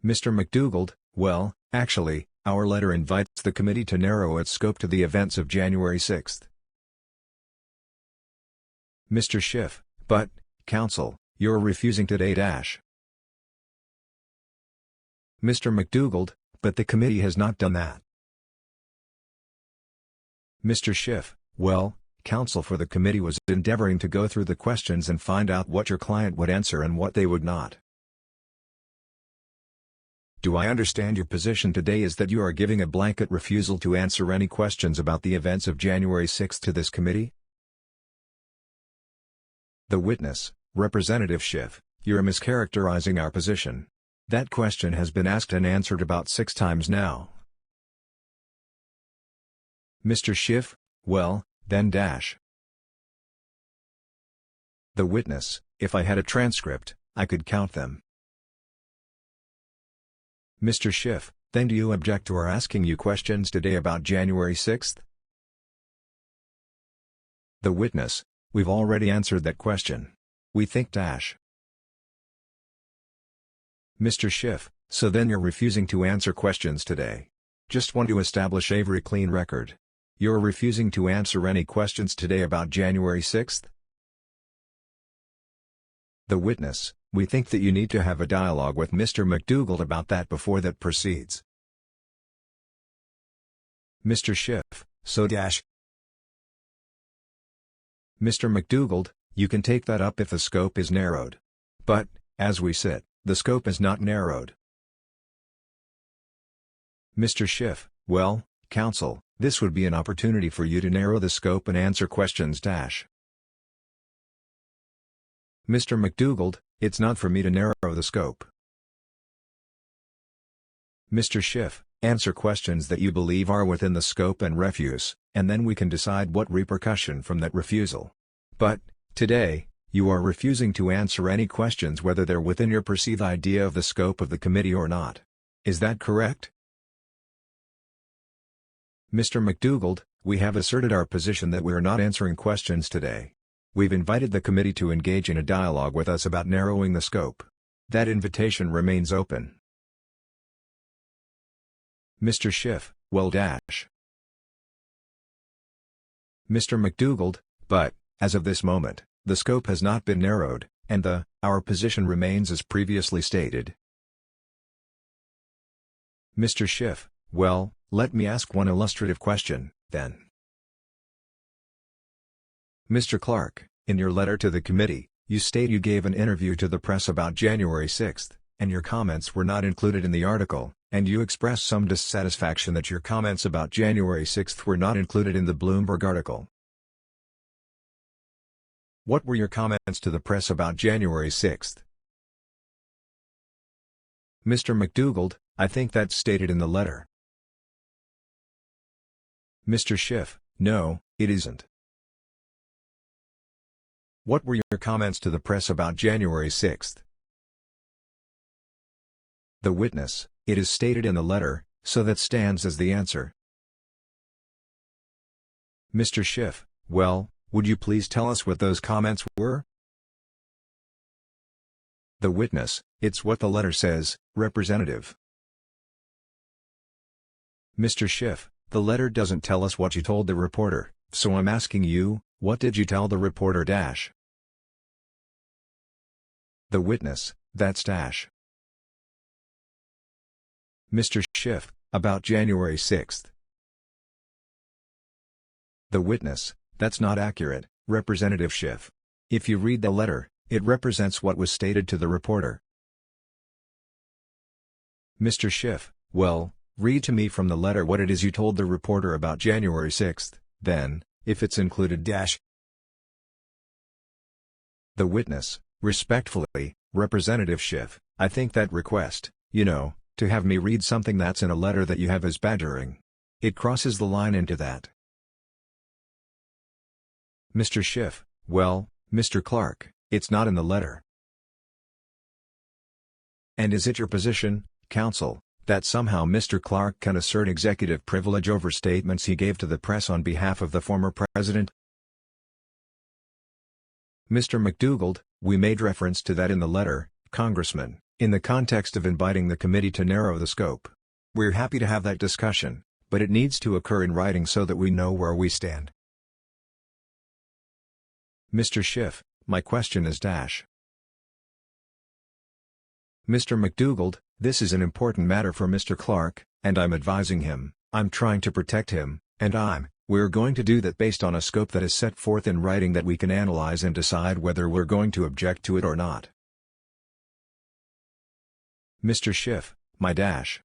Mr. MacDougald, well, actually, our letter invites the committee to narrow its scope to the events of January 6. Mr. Schiff, but, Counsel, you're refusing today. Mr. MacDougald, but the committee has not done that. Mr. Schiff, well, counsel for the committee was endeavoring to go through the questions and find out what your client would answer and what they would not. Do I understand your position today is that you are giving a blanket refusal to answer any questions about the events of January 6 to this committee? The witness, Representative Schiff, you're mischaracterizing our position. That question has been asked and answered about 6 times now. Mr. Schiff, well, then . The witness, if I had a transcript, I could count them. Mr. Schiff, then do you object to our asking you questions today about January 6? The witness, we've already answered that question. We think . Mr. Schiff, so then you're refusing to answer questions today. Just want to establish a very clean record. You're refusing to answer any questions today about January 6? The witness, we think that you need to have a dialogue with Mr. MacDougald about that before that proceeds. Mr. Schiff, so . Mr. MacDougald, you can take that up if the scope is narrowed. But, as we sit, the scope is not narrowed. Mr. Schiff, well, counsel, this would be an opportunity for you to narrow the scope and answer questions . Mr. MacDougald, it's not for me to narrow the scope. Mr. Schiff, answer questions that you believe are within the scope and refuse, and then we can decide what repercussion from that refusal. But, today, you are refusing to answer any questions whether they're within your perceived idea of the scope of the committee or not. Is that correct? Mr. MacDougald, we have asserted our position that we are not answering questions today. We've invited the committee to engage in a dialogue with us about narrowing the scope. That invitation remains open. Mr. Schiff, well . Mr. MacDougald, but, as of this moment, the scope has not been narrowed, and our position remains as previously stated. Mr. Schiff, well, let me ask one illustrative question, then. Mr. Clark, in your letter to the committee, you state you gave an interview to the press about January 6, and your comments were not included in the article, and you expressed some dissatisfaction that your comments about January 6 were not included in the Bloomberg article. What were your comments to the press about January 6? Mr. MacDougald, I think that's stated in the letter. Mr. Schiff, no, it isn't. What were your comments to the press about January 6? The witness, it is stated in the letter, so that stands as the answer. Mr. Schiff, well, would you please tell us what those comments were? The witness, it's what the letter says, Representative. Mr. Schiff, the letter doesn't tell us what you told the reporter, so I'm asking you, what did you tell the reporter ? The witness, that's . Mr. Schiff, about January 6. The witness, that's not accurate, Representative Schiff. If you read the letter, it represents what was stated to the reporter. Mr. Schiff, well, read to me from the letter what it is you told the reporter about January 6, then, if it's included . The witness, respectfully, Representative Schiff, I think that request, to have me read something that's in a letter that you have is badgering. It crosses the line into that. Mr. Schiff, well, Mr. Clark, it's not in the letter. And is it your position, counsel, that somehow Mr. Clark can assert executive privilege over statements he gave to the press on behalf of the former president? Mr. MacDougald, we made reference to that in the letter, Congressman, in the context of inviting the committee to narrow the scope. We're happy to have that discussion, but it needs to occur in writing so that we know where we stand. Mr. Schiff, my question is dash. Mr. MacDougald, this is an important matter for Mr. Clark, and I'm advising him, I'm trying to protect him, and we're going to do that based on a scope that is set forth in writing that we can analyze and decide whether we're going to object to it or not. Mr. Schiff, my dash.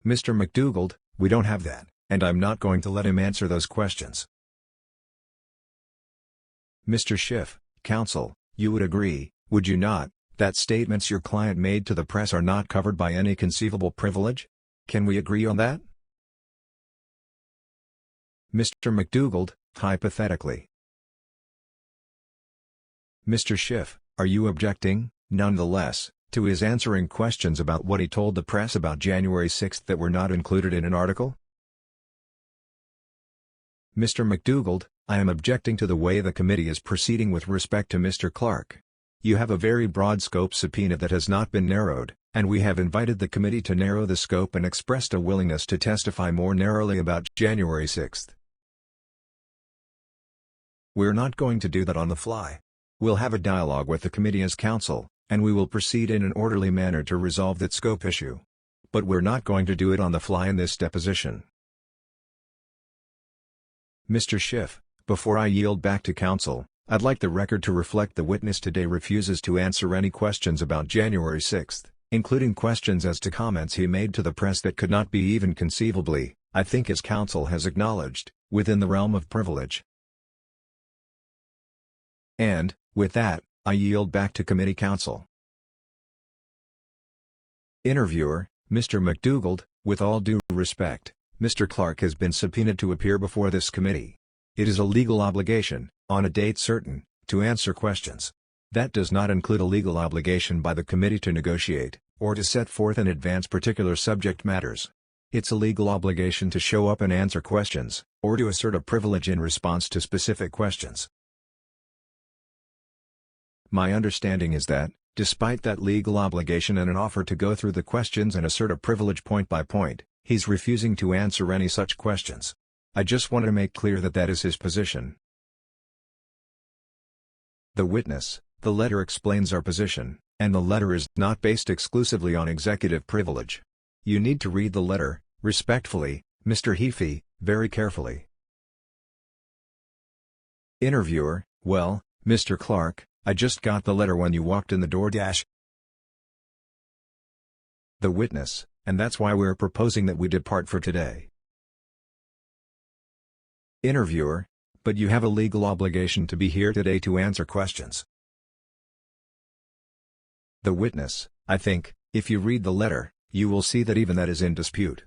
Mr. MacDougald, we don't have that, and I'm not going to let him answer those questions. Mr. Schiff, counsel, you would agree, would you not, that statements your client made to the press are not covered by any conceivable privilege? Can we agree on that? Mr. MacDougald, hypothetically. Mr. Schiff, are you objecting, nonetheless, to his answering questions about what he told the press about January 6 that were not included in an article? Mr. MacDougald, I am objecting to the way the committee is proceeding with respect to Mr. Clark. You have a very broad scope subpoena that has not been narrowed, and we have invited the committee to narrow the scope and expressed a willingness to testify more narrowly about January 6. We're not going to do that on the fly. We'll have a dialogue with the committee as counsel, and we will proceed in an orderly manner to resolve that scope issue. But we're not going to do it on the fly in this deposition. Mr. Schiff, before I yield back to counsel, I'd like the record to reflect the witness today refuses to answer any questions about January 6, including questions as to comments he made to the press that could not be even conceivably, I think as counsel has acknowledged, within the realm of privilege. And, with that, I yield back to committee counsel. Interviewer, Mr. MacDougald, with all due respect, Mr. Clark has been subpoenaed to appear before this committee. It is a legal obligation, on a date certain, to answer questions. That does not include a legal obligation by the committee to negotiate, or to set forth in advance particular subject matters. It's a legal obligation to show up and answer questions, or to assert a privilege in response to specific questions. My understanding is that, despite that legal obligation and an offer to go through the questions and assert a privilege point by point, he's refusing to answer any such questions. I just want to make clear that that is his position. The witness, the letter explains our position, and the letter is not based exclusively on executive privilege. You need to read the letter, respectfully, Mr. Heafy, very carefully. Interviewer, well, Mr. Clark, I just got the letter when you walked in the door dash. The witness, and that's why we're proposing that we depart for today. Interviewer, but you have a legal obligation to be here today to answer questions. The witness, I think, if you read the letter, you will see that even that is in dispute.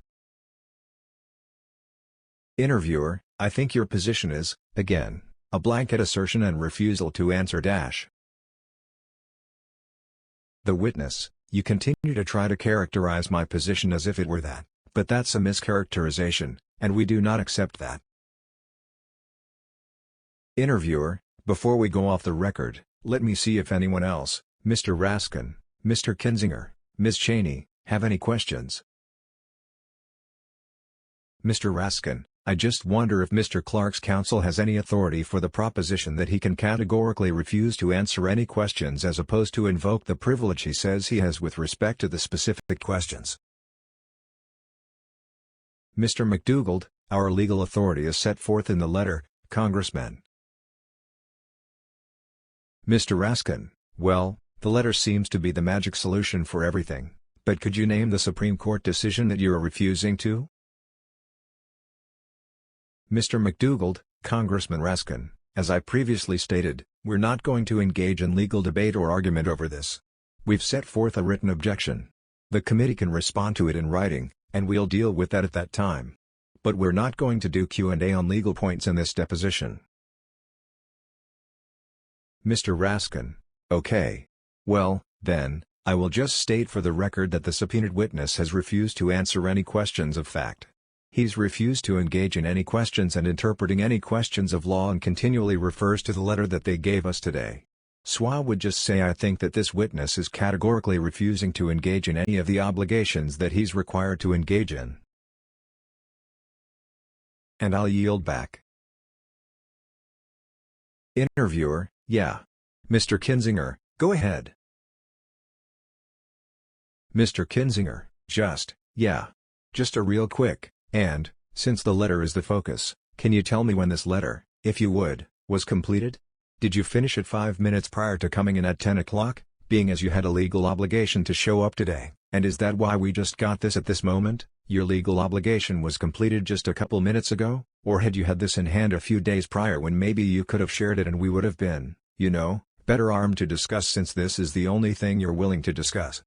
Interviewer, I think your position is, again, a blanket assertion and refusal to answer dash. The witness, you continue to try to characterize my position as if it were that, but that's a mischaracterization, and we do not accept that. Interviewer, before we go off the record, let me see if anyone else, Mr. Raskin, Mr. Kinzinger, Ms. Cheney, have any questions. Mr. Raskin, I just wonder if Mr. Clark's counsel has any authority for the proposition that he can categorically refuse to answer any questions as opposed to invoke the privilege he says he has with respect to the specific questions. Mr. MacDougald, our legal authority is set forth in the letter, Congressman. Mr. Raskin, well, the letter seems to be the magic solution for everything, but could you name the Supreme Court decision that you are refusing to? Mr. MacDougald, Congressman Raskin, as I previously stated, we're not going to engage in legal debate or argument over this. We've set forth a written objection. The committee can respond to it in writing, and we'll deal with that at that time. but we're not going to do Q&A on legal points in this deposition. Mr. Raskin: Okay. Well, then, I will just state for the record that the subpoenaed witness has refused to answer any questions of fact. He's refused to engage in any questions and interpreting any questions of law and continually refers to the letter that they gave us today. So I would just say I think that this witness is categorically refusing to engage in any of the obligations that he's required to engage in. And I'll yield back. Interviewer: Yeah. Mr. Kinzinger, go ahead. Mr. Kinzinger: Yeah. Just a real quick, and, since the letter is the focus, can you tell me when this letter, if you would, was completed? Did you finish it 5 minutes prior to coming in at 10 o'clock, being as you had a legal obligation to show up today, and is that why we just got this at this moment? Your legal obligation was completed just a couple minutes ago, or had you had this in hand a few days prior when maybe you could have shared it and we would have been, better armed to discuss since this is the only thing you're willing to discuss?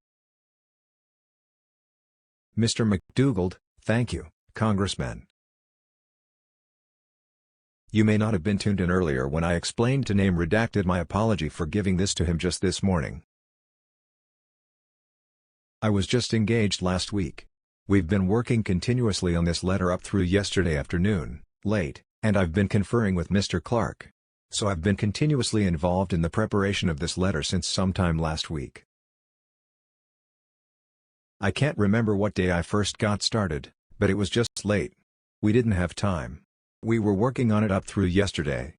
Mr. MacDougald: Thank you, Congressman. You may not have been tuned in earlier when I explained to name redacted my apology for giving this to him just this morning. I was just engaged last week. We've been working continuously on this letter up through yesterday afternoon, late, and I've been conferring with Mr. Clark. So I've been continuously involved in the preparation of this letter since sometime last week. I can't remember what day I first got started, but it was just late. We didn't have time. We were working on it up through yesterday.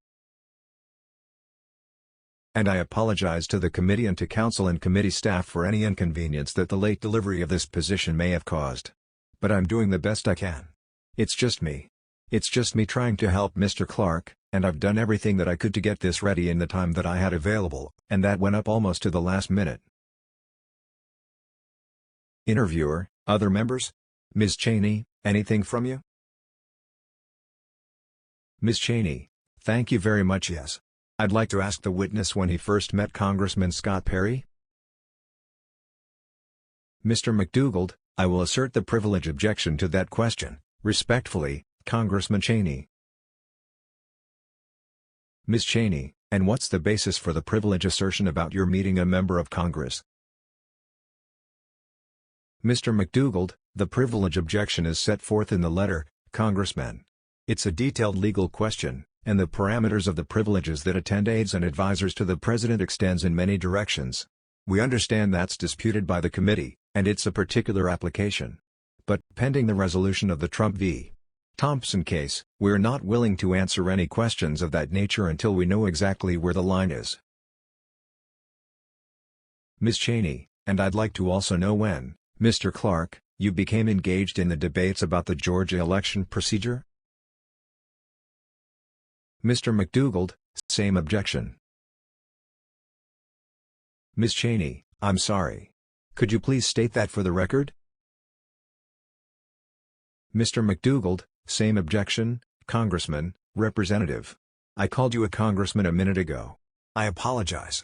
And I apologize to the committee and to council and committee staff for any inconvenience that the late delivery of this position may have caused. But I'm doing the best I can. It's just me. It's just me trying to help Mr. Clark, and I've done everything that I could to get this ready in the time that I had available, and that went up almost to the last minute. Interviewer: Other members? Ms. Cheney, anything from you? Ms. Cheney: Thank you very much. Yes. I'd like to ask the witness when he first met Congressman Scott Perry. Mr. MacDougald: I will assert the privilege objection to that question, respectfully, Congressman Cheney. Ms. Cheney: And what's the basis for the privilege assertion about your meeting a member of Congress? Mr. MacDougald: The privilege objection is set forth in the letter, Congressman. It's a detailed legal question, and the parameters of the privileges that attend aides and advisors to the President extends in many directions. We understand that's disputed by the committee, and it's a particular application. But, pending the resolution of the Trump v. Thompson case, we're not willing to answer any questions of that nature until we know exactly where the line is. Ms. Cheney: And I'd like to also know when, Mr. Clark, you became engaged in the debates about the Georgia election procedure? Mr. MacDougald: Same objection. Ms. Cheney: I'm sorry. Could you please state that for the record? Mr. MacDougald: Same objection, Congressman, Representative. I called you a congressman a minute ago. I apologize.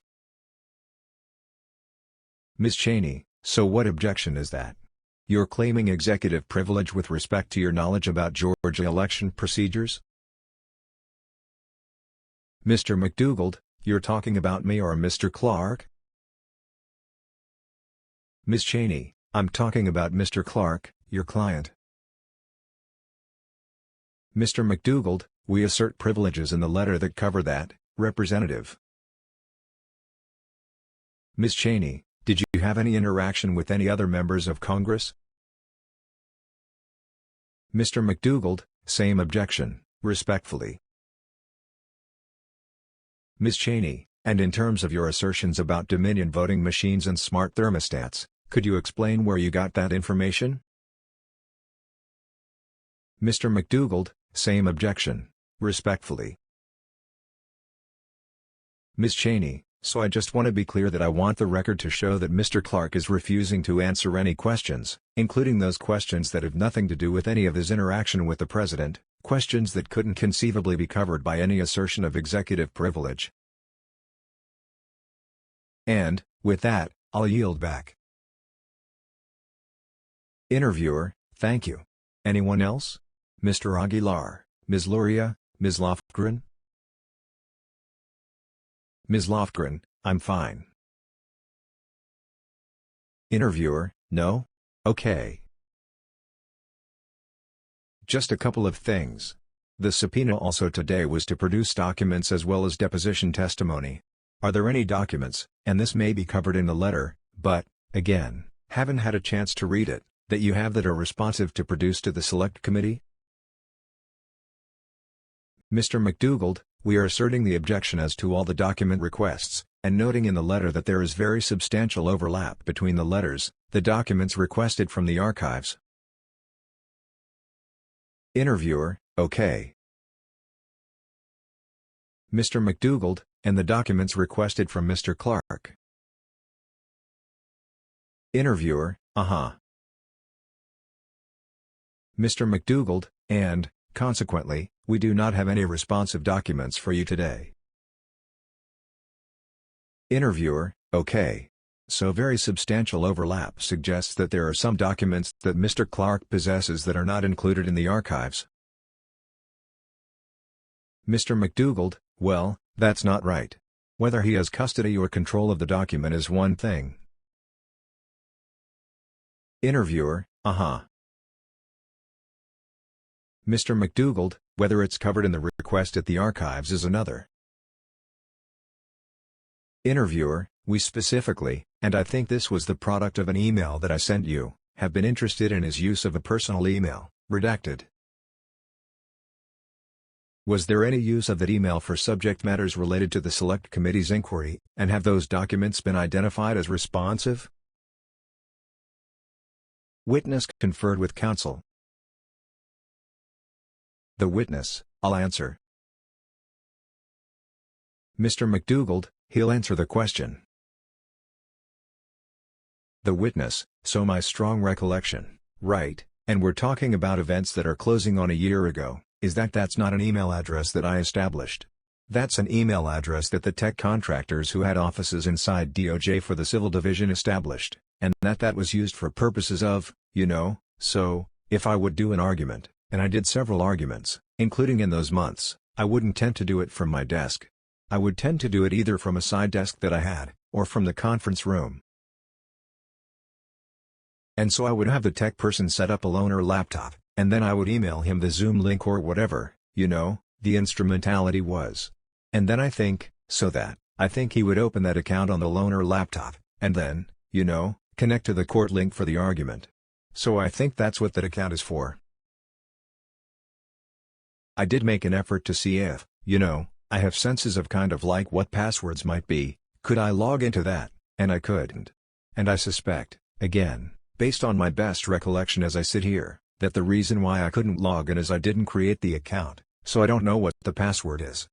Ms. Cheney: So what objection is that? You're claiming executive privilege with respect to your knowledge about Georgia election procedures? Mr. MacDougald: You're talking about me or Mr. Clark? Ms. Cheney: I'm talking about Mr. Clark, your client. Mr. MacDougald: We assert privileges in the letter that cover that, Representative. Ms. Cheney: Did you have any interaction with any other members of Congress? Mr. MacDougald: Same objection, respectfully. Ms. Cheney: And in terms of your assertions about Dominion voting machines and smart thermostats, could you explain where you got that information? Mr. MacDougald: Same objection, respectfully. Ms. Cheney: So I just want to be clear that I want the record to show that Mr. Clark is refusing to answer any questions, including those questions that have nothing to do with any of his interaction with the President, questions that couldn't conceivably be covered by any assertion of executive privilege. And, with that, I'll yield back. Interviewer: Thank you. Anyone else? Mr. Aguilar, Ms. Luria, Ms. Lofgren? Ms. Lofgren, I'm fine. Interviewer, no? Okay. Just a couple of things. The subpoena also today was to produce documents as well as deposition testimony. Are there any documents, and this may be covered in the letter, but, again, haven't had a chance to read it, that you have that are responsive to produce to the Select Committee? Mr. MacDougald, we are asserting the objection as to all the document requests, and noting in the letter that there is very substantial overlap between the letters, the documents requested from the archives. Interviewer, okay. Mr. MacDougald, and the documents requested from Mr. Clark. Interviewer, uh-huh. Mr. MacDougald, and, consequently, we do not have any responsive documents for you today. Interviewer, okay. So very substantial overlap suggests that there are some documents that Mr. Clark possesses that are not included in the archives. Mr. MacDougald, well, that's not right. Whether he has custody or control of the document is one thing. Interviewer, uh-huh. Mr. MacDougald, whether it's covered in the request at the archives is another. Interviewer, we specifically, and I think this was the product of an email that I sent you, have been interested in his use of a personal email, redacted. Was there any use of that email for subject matters related to the Select Committee's inquiry, and have those documents been identified as responsive? Witness conferred with counsel. The witness, I'll answer. Mr. MacDougald, he'll answer the question. The witness, so my strong recollection, right, and we're talking about events that are closing on a year ago, is that's not an email address that I established. That's an email address that the tech contractors who had offices inside DOJ for the Civil Division established, and that was used for purposes of, so, if I would do an argument, and I did several arguments, including in those months, I wouldn't tend to do it from my desk. I would tend to do it either from a side desk that I had, or from the conference room. And so I would have the tech person set up a loaner laptop, and then I would email him the Zoom link or whatever, the instrumentality was. And then I think he would open that account on the loaner laptop, and then, connect to the court link for the argument. So I think that's what that account is for. I did make an effort to see if, I have senses of kind of like what passwords might be, could I log into that, and I couldn't. And I suspect, again, based on my best recollection as I sit here, that the reason why I couldn't log in is I didn't create the account, so I don't know what the password is.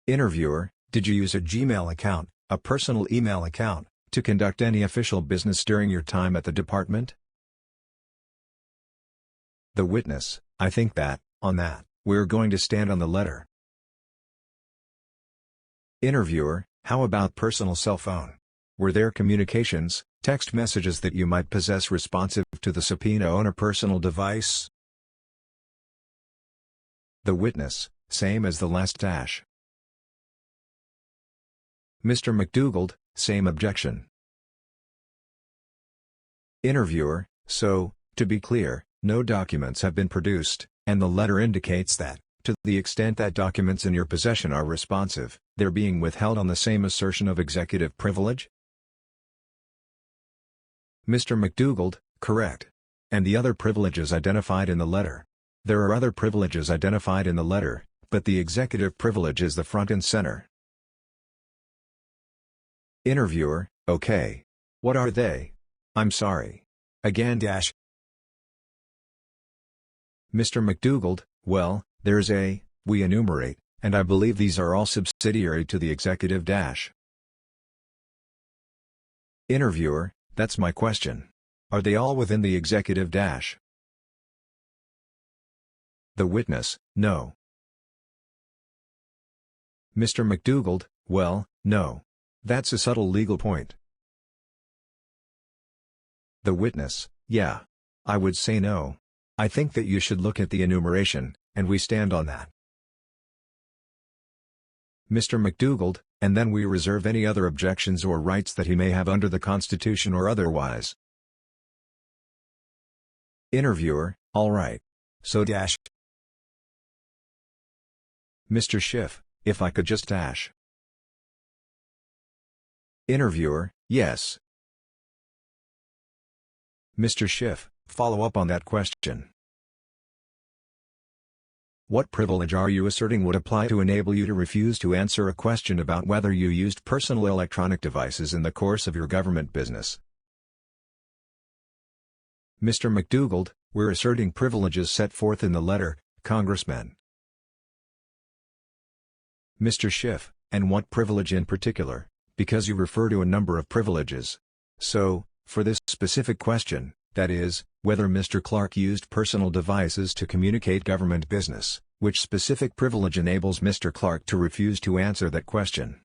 Interviewer, did you use a Gmail account, a personal email account, to conduct any official business during your time at the department? The witness, I think that, on that, we're going to stand on the letter. Interviewer, how about personal cell phone? Were there communications, text messages that you might possess responsive to the subpoena on a personal device? The witness, same as the last dash. Mr. MacDougald, same objection. Interviewer, so, to be clear, no documents have been produced, and the letter indicates that, to the extent that documents in your possession are responsive, they're being withheld on the same assertion of executive privilege? Mr. MacDougald, correct. And the other privileges identified in the letter. There are other privileges identified in the letter, but the executive privilege is the front and center. Interviewer, okay. What are they? I'm sorry. Again dash. Mr. MacDougald, well, there's we enumerate, and I believe these are all subsidiary to the executive dash. Interviewer, that's my question. Are they all within the executive dash? The witness, no. Mr. MacDougald, well, no. That's a subtle legal point. The witness, yeah. I would say no. I think that you should look at the enumeration, and we stand on that. Mr. MacDougald, and then we reserve any other objections or rights that he may have under the Constitution or otherwise. Interviewer, all right. So dash. Mr. Schiff, if I could just dash. Interviewer, yes. Mr. Schiff, follow up on that question. What privilege are you asserting would apply to enable you to refuse to answer a question about whether you used personal electronic devices in the course of your government business? Mr. MacDougald, we're asserting privileges set forth in the letter, Congressman. Mr. Schiff, and what privilege in particular, because you refer to a number of privileges. So, for this specific question, that is, whether Mr. Clark used personal devices to communicate government business, which specific privilege enables Mr. Clark to refuse to answer that question?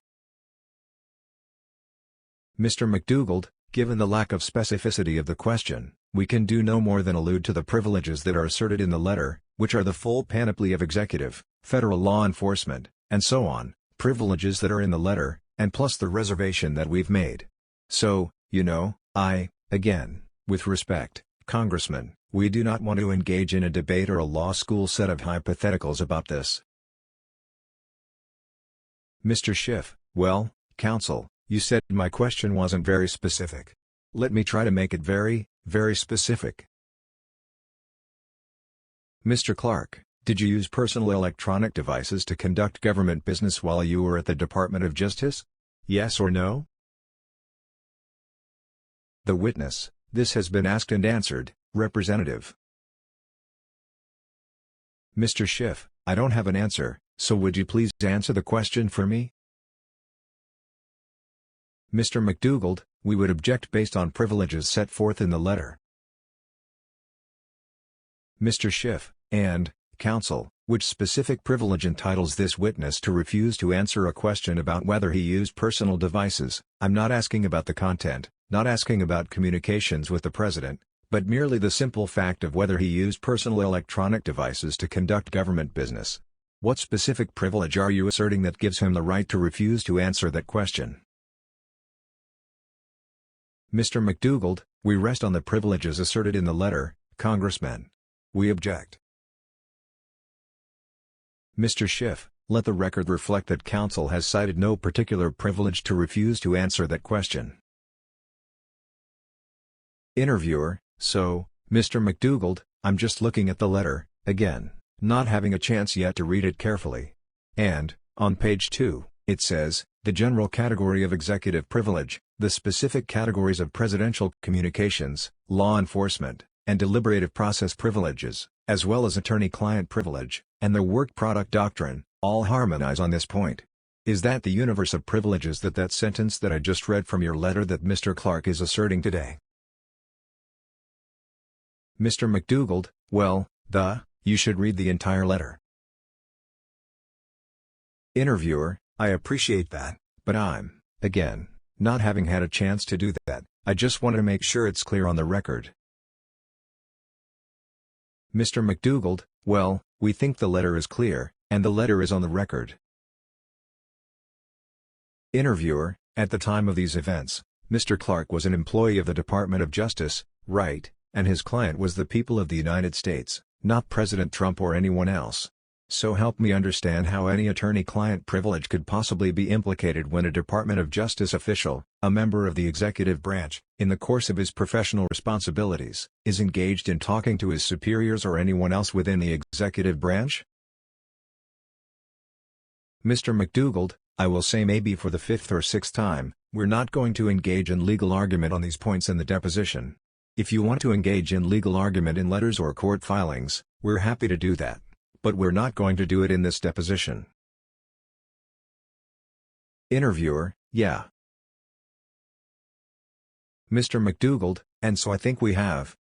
Mr. MacDougald, given the lack of specificity of the question, we can do no more than allude to the privileges that are asserted in the letter, which are the full panoply of executive, federal law enforcement, and so on, privileges that are in the letter, and plus the reservation that we've made. So, again, with respect, Congressman, we do not want to engage in a debate or a law school set of hypotheticals about this. Mr. Schiff, well, counsel, you said my question wasn't very specific. Let me try to make it very, very specific. Mr. Clark, did you use personal electronic devices to conduct government business while you were at the Department of Justice? Yes or no? The witness, this has been asked and answered, Representative. Mr. Schiff, I don't have an answer, so would you please answer the question for me? Mr. MacDougald, we would object based on privileges set forth in the letter. Mr. Schiff, and, counsel, which specific privilege entitles this witness to refuse to answer a question about whether he used personal devices? I'm not asking about the content, not asking about communications with the President, but merely the simple fact of whether he used personal electronic devices to conduct government business. What specific privilege are you asserting that gives him the right to refuse to answer that question? Mr. MacDougald, we rest on the privileges asserted in the letter, Congressman. We object. Mr. Schiff, let the record reflect that counsel has cited no particular privilege to refuse to answer that question. Interviewer, so, Mr. MacDougald, I'm just looking at the letter, again, not having a chance yet to read it carefully. And, on page 2, it says, the general category of executive privilege, the specific categories of presidential communications, law enforcement, and deliberative process privileges, as well as attorney-client privilege, and the work product doctrine, all harmonize on this point. Is that the universe of privileges that sentence that I just read from your letter that Mr. Clark is asserting today? Mr. MacDougald, well, you should read the entire letter. Interviewer, I appreciate that, but I'm, again, not having had a chance to do that, I just want to make sure it's clear on the record. Mr. MacDougald, well, we think the letter is clear, and the letter is on the record. Interviewer, at the time of these events, Mr. Clark was an employee of the Department of Justice, right, and his client was the people of the United States, not President Trump or anyone else. So help me understand how any attorney-client privilege could possibly be implicated when a Department of Justice official, a member of the executive branch, in the course of his professional responsibilities, is engaged in talking to his superiors or anyone else within the executive branch? Mr. MacDougald, I will say maybe for the 5th or 6th time, we're not going to engage in legal argument on these points in the deposition. If you want to engage in legal argument in letters or court filings, we're happy to do that. But we're not going to do it in this deposition. Interviewer, yeah. Mr. MacDougald, and so I think we have,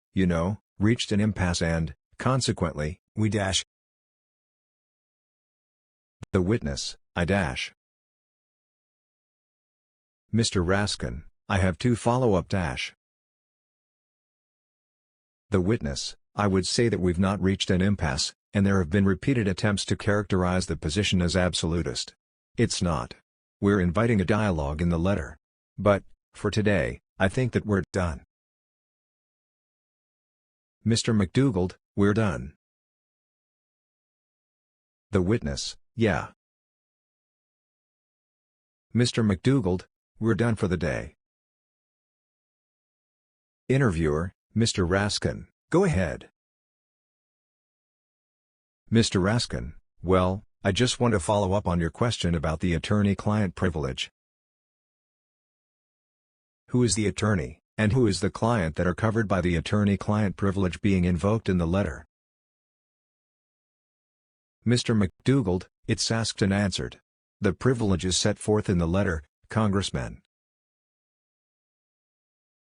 reached an impasse and, consequently, we dash. The witness, I dash. Mr. Raskin, I have 2 follow-up dash. The witness, I would say that we've not reached an impasse, and there have been repeated attempts to characterize the position as absolutist. It's not. We're inviting a dialogue in the letter. But, for today, I think that we're done. Mr. MacDougald, we're done. The witness, yeah. Mr. MacDougald, we're done for the day. Interviewer, Mr. Raskin, go ahead. Mr. Raskin, well, I just want to follow up on your question about the attorney-client privilege. Who is the attorney, and who is the client that are covered by the attorney-client privilege being invoked in the letter? Mr. MacDougald, it's asked and answered. The privilege is set forth in the letter, Congressman.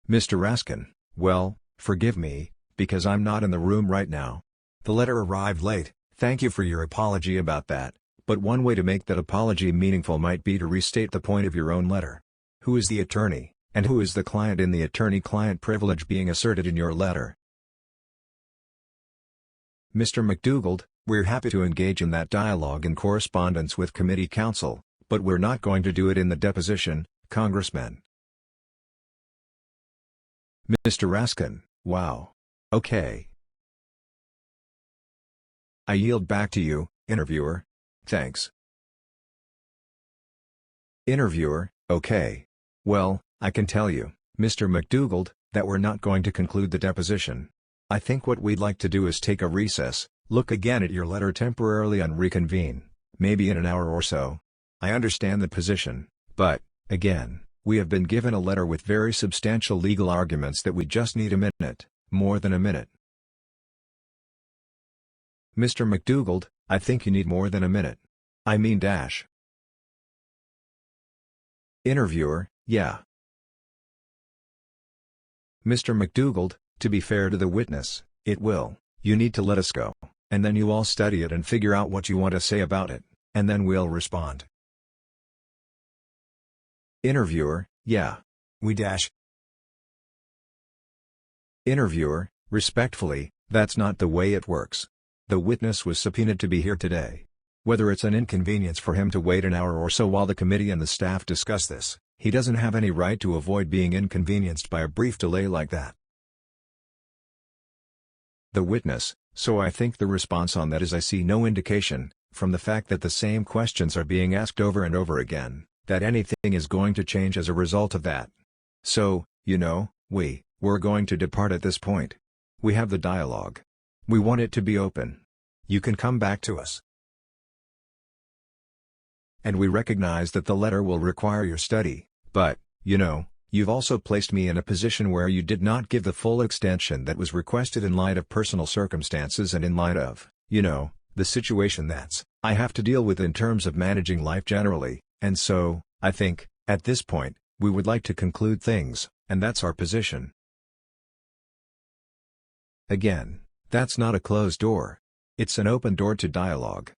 Mr. Raskin, well, forgive me, because I'm not in the room right now. The letter arrived late, thank you for your apology about that, but one way to make that apology meaningful might be to restate the point of your own letter. Who is the attorney, and who is the client in the attorney-client privilege being asserted in your letter? Mr. MacDougald, we're happy to engage in that dialogue in correspondence with committee counsel, but we're not going to do it in the deposition, Congressman. Mr. Raskin, wow. Okay. I yield back to you, interviewer. Thanks. Interviewer, okay. Well, I can tell you, Mr. MacDougald, that we're not going to conclude the deposition. I think what we'd like to do is take a recess, look again at your letter temporarily and reconvene, maybe in an hour or so. I understand the position, but, again, we have been given a letter with very substantial legal arguments that we just need a minute, more than a minute. Mr. MacDougald, I think you need more than a minute. I mean dash. Interviewer, yeah. Mr. MacDougald, to be fair to the witness, it will. You need to let us go, and then you all study it and figure out what you want to say about it, and then we'll respond. Interviewer, yeah. We dash. Interviewer, respectfully, that's not the way it works. The witness was subpoenaed to be here today. Whether it's an inconvenience for him to wait an hour or so while the committee and the staff discuss this, he doesn't have any right to avoid being inconvenienced by a brief delay like that. The witness, so I think the response on that is I see no indication, from the fact that the same questions are being asked over and over again, that anything is going to change as a result of that. So, we're going to depart at this point. We have the dialogue. We want it to be open. You can come back to us. And we recognize that the letter will require your study, but, you've also placed me in a position where you did not give the full extension that was requested in light of personal circumstances and in light of, the situation I have to deal with in terms of managing life generally, and so, I think, at this point, we would like to conclude things, and that's our position. Again, that's not a closed door. It's an open door to dialogue.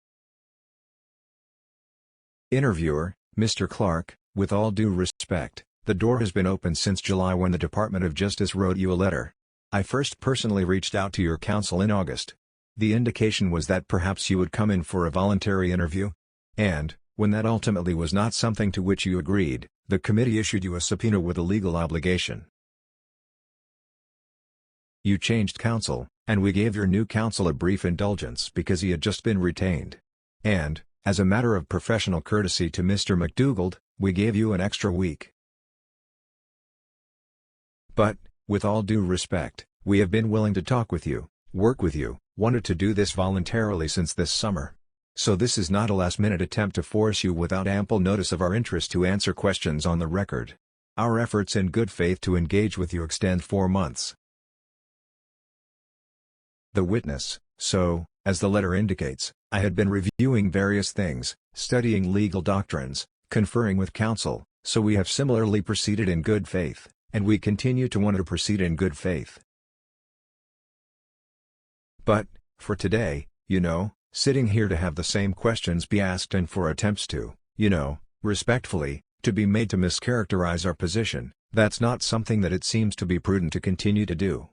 Interviewer, Mr. Clark, with all due respect, the door has been open since July when the Department of Justice wrote you a letter. I first personally reached out to your counsel in August. The indication was that perhaps you would come in for a voluntary interview. And, when that ultimately was not something to which you agreed, the committee issued you a subpoena with a legal obligation. You changed counsel, and we gave your new counsel a brief indulgence because he had just been retained. And, as a matter of professional courtesy to Mr. MacDougald, we gave you an extra week. But, with all due respect, we have been willing to talk with you, work with you, wanted to do this voluntarily since this summer. So this is not a last-minute attempt to force you without ample notice of our interest to answer questions on the record. Our efforts in good faith to engage with you extend 4 months. The witness, so, as the letter indicates, I had been reviewing various things, studying legal doctrines, conferring with counsel, so we have similarly proceeded in good faith, and we continue to want to proceed in good faith. But, for today, sitting here to have the same questions be asked and for attempts to, respectfully, to be made to mischaracterize our position, that's not something that it seems to be prudent to continue to do.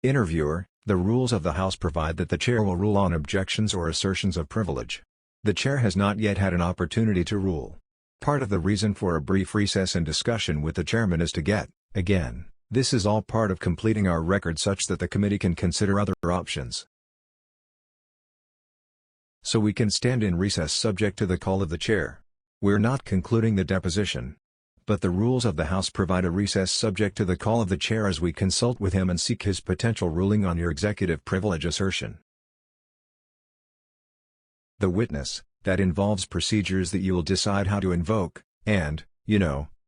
Interviewer: The rules of the House provide that the chair will rule on objections or assertions of privilege. The chair has not yet had an opportunity to rule. Part of the reason for a brief recess and discussion with the chairman is to get, again, this is all part of completing our record such that the committee can consider other options. So we can stand in recess subject to the call of the chair. We're not concluding the deposition. But the rules of the House provide a recess subject to the call of the chair as we consult with him and seek his potential ruling on your executive privilege assertion. The witness: that involves procedures that you will decide how to invoke, and,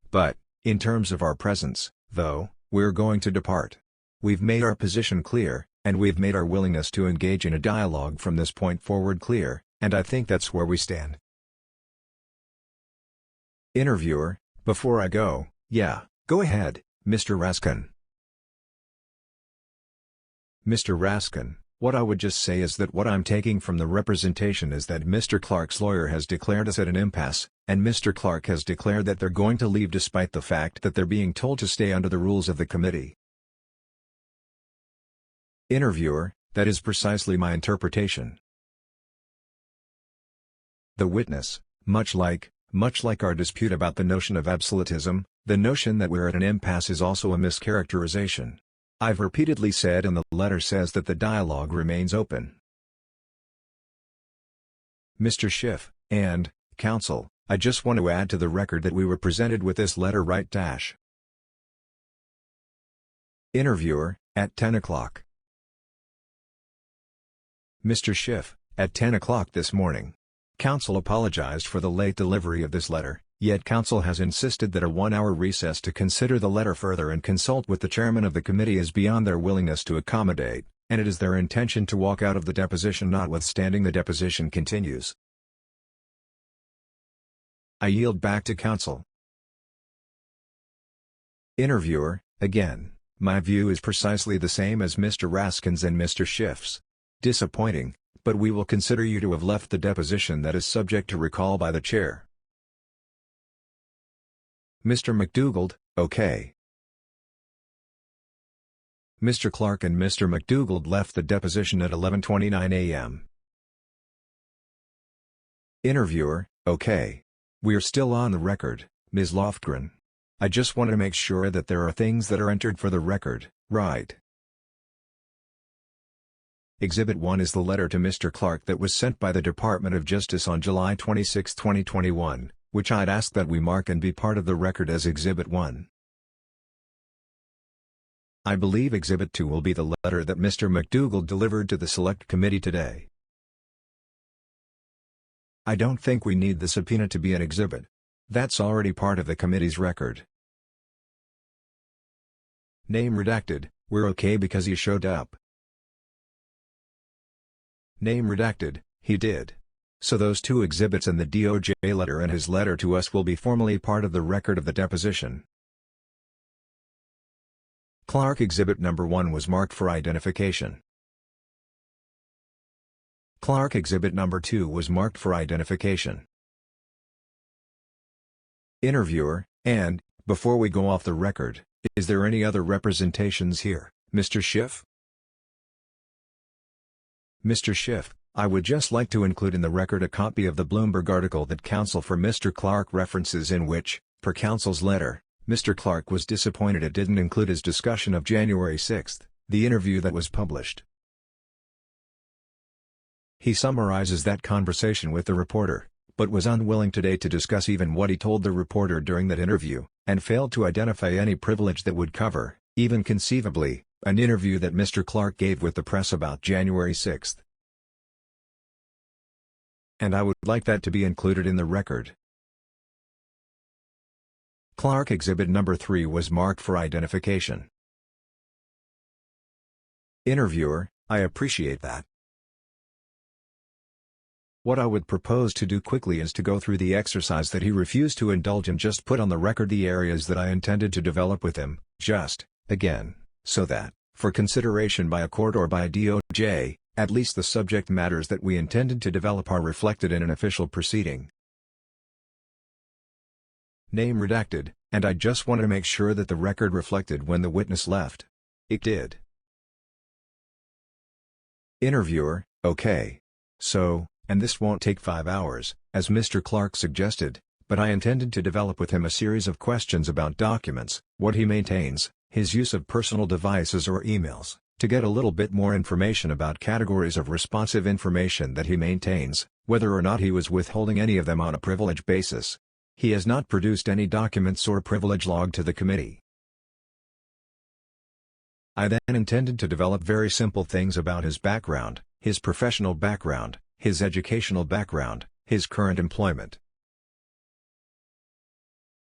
but, in terms of our presence, though, we're going to depart. We've made our position clear, and we've made our willingness to engage in a dialogue from this point forward clear, and I think that's where we stand. Interviewer: Before I go, go ahead, Mr. Raskin. Mr. Raskin: What I would just say is that what I'm taking from the representation is that Mr. Clark's lawyer has declared us at an impasse, and Mr. Clark has declared that they're going to leave despite the fact that they're being told to stay under the rules of the committee. Interviewer: That is precisely my interpretation. The witness: Much like our dispute about the notion of absolutism, the notion that we're at an impasse is also a mischaracterization. I've repeatedly said and the letter says that the dialogue remains open. Mr. Schiff: And, counsel, I just want to add to the record that we were presented with this letter right dash. Interviewer: At 10 o'clock. Mr. Schiff: At 10 o'clock this morning. Counsel apologized for the late delivery of this letter, yet counsel has insisted that a 1-hour recess to consider the letter further and consult with the chairman of the committee is beyond their willingness to accommodate, and it is their intention to walk out of the deposition notwithstanding the deposition continues. I yield back to counsel. Interviewer: Again, my view is precisely the same as Mr. Raskin's and Mr. Schiff's. Disappointing, but we will consider you to have left the deposition that is subject to recall by the chair. Mr. MacDougald: Okay. Mr. Clark and Mr. MacDougald left the deposition at 11:29 a.m. Interviewer: Okay. We're still on the record, Ms. Lofgren. I just want to make sure that there are things that are entered for the record, right? Exhibit 1 is the letter to Mr. Clark that was sent by the Department of Justice on July 26, 2021, which I'd ask that we mark and be part of the record as Exhibit 1. I believe Exhibit 2 will be the letter that Mr. MacDougald delivered to the Select Committee today. I don't think we need the subpoena to be an exhibit. That's already part of the committee's record. Name redacted: We're okay because he showed up. Name redacted: He did. So those two exhibits and the DOJ letter and his letter to us will be formally part of the record of the deposition. Clark Exhibit Number 1 was marked for identification. Clark Exhibit Number 2 was marked for identification. Interviewer: And, before we go off the record, is there any other representations here, Mr. Schiff? Mr. Schiff: I would just like to include in the record a copy of the Bloomberg article that counsel for Mr. Clark references in which, per counsel's letter, Mr. Clark was disappointed it didn't include his discussion of January 6, the interview that was published. He summarizes that conversation with the reporter, but was unwilling today to discuss even what he told the reporter during that interview, and failed to identify any privilege that would cover, even conceivably, an interview that Mr. Clark gave with the press about January 6. And I would like that to be included in the record. Clark Exhibit Number 3 was marked for identification. Interviewer: I appreciate that. What I would propose to do quickly is to go through the exercise that he refused to indulge and just put on the record the areas that I intended to develop with him, just, again, so that, for consideration by a court or by a DOJ, at least the subject matters that we intended to develop are reflected in an official proceeding. Name redacted: And I just wanted to make sure that the record reflected when the witness left. It did. Interviewer: okay. So, and this won't take 5 hours, as Mr. Clark suggested, but I intended to develop with him a series of questions about documents, what he maintains, his use of personal devices or emails, to get a little bit more information about categories of responsive information that he maintains, whether or not he was withholding any of them on a privilege basis. He has not produced any documents or privilege log to the committee. I then intended to develop very simple things about his background, his professional background, his educational background, his current employment.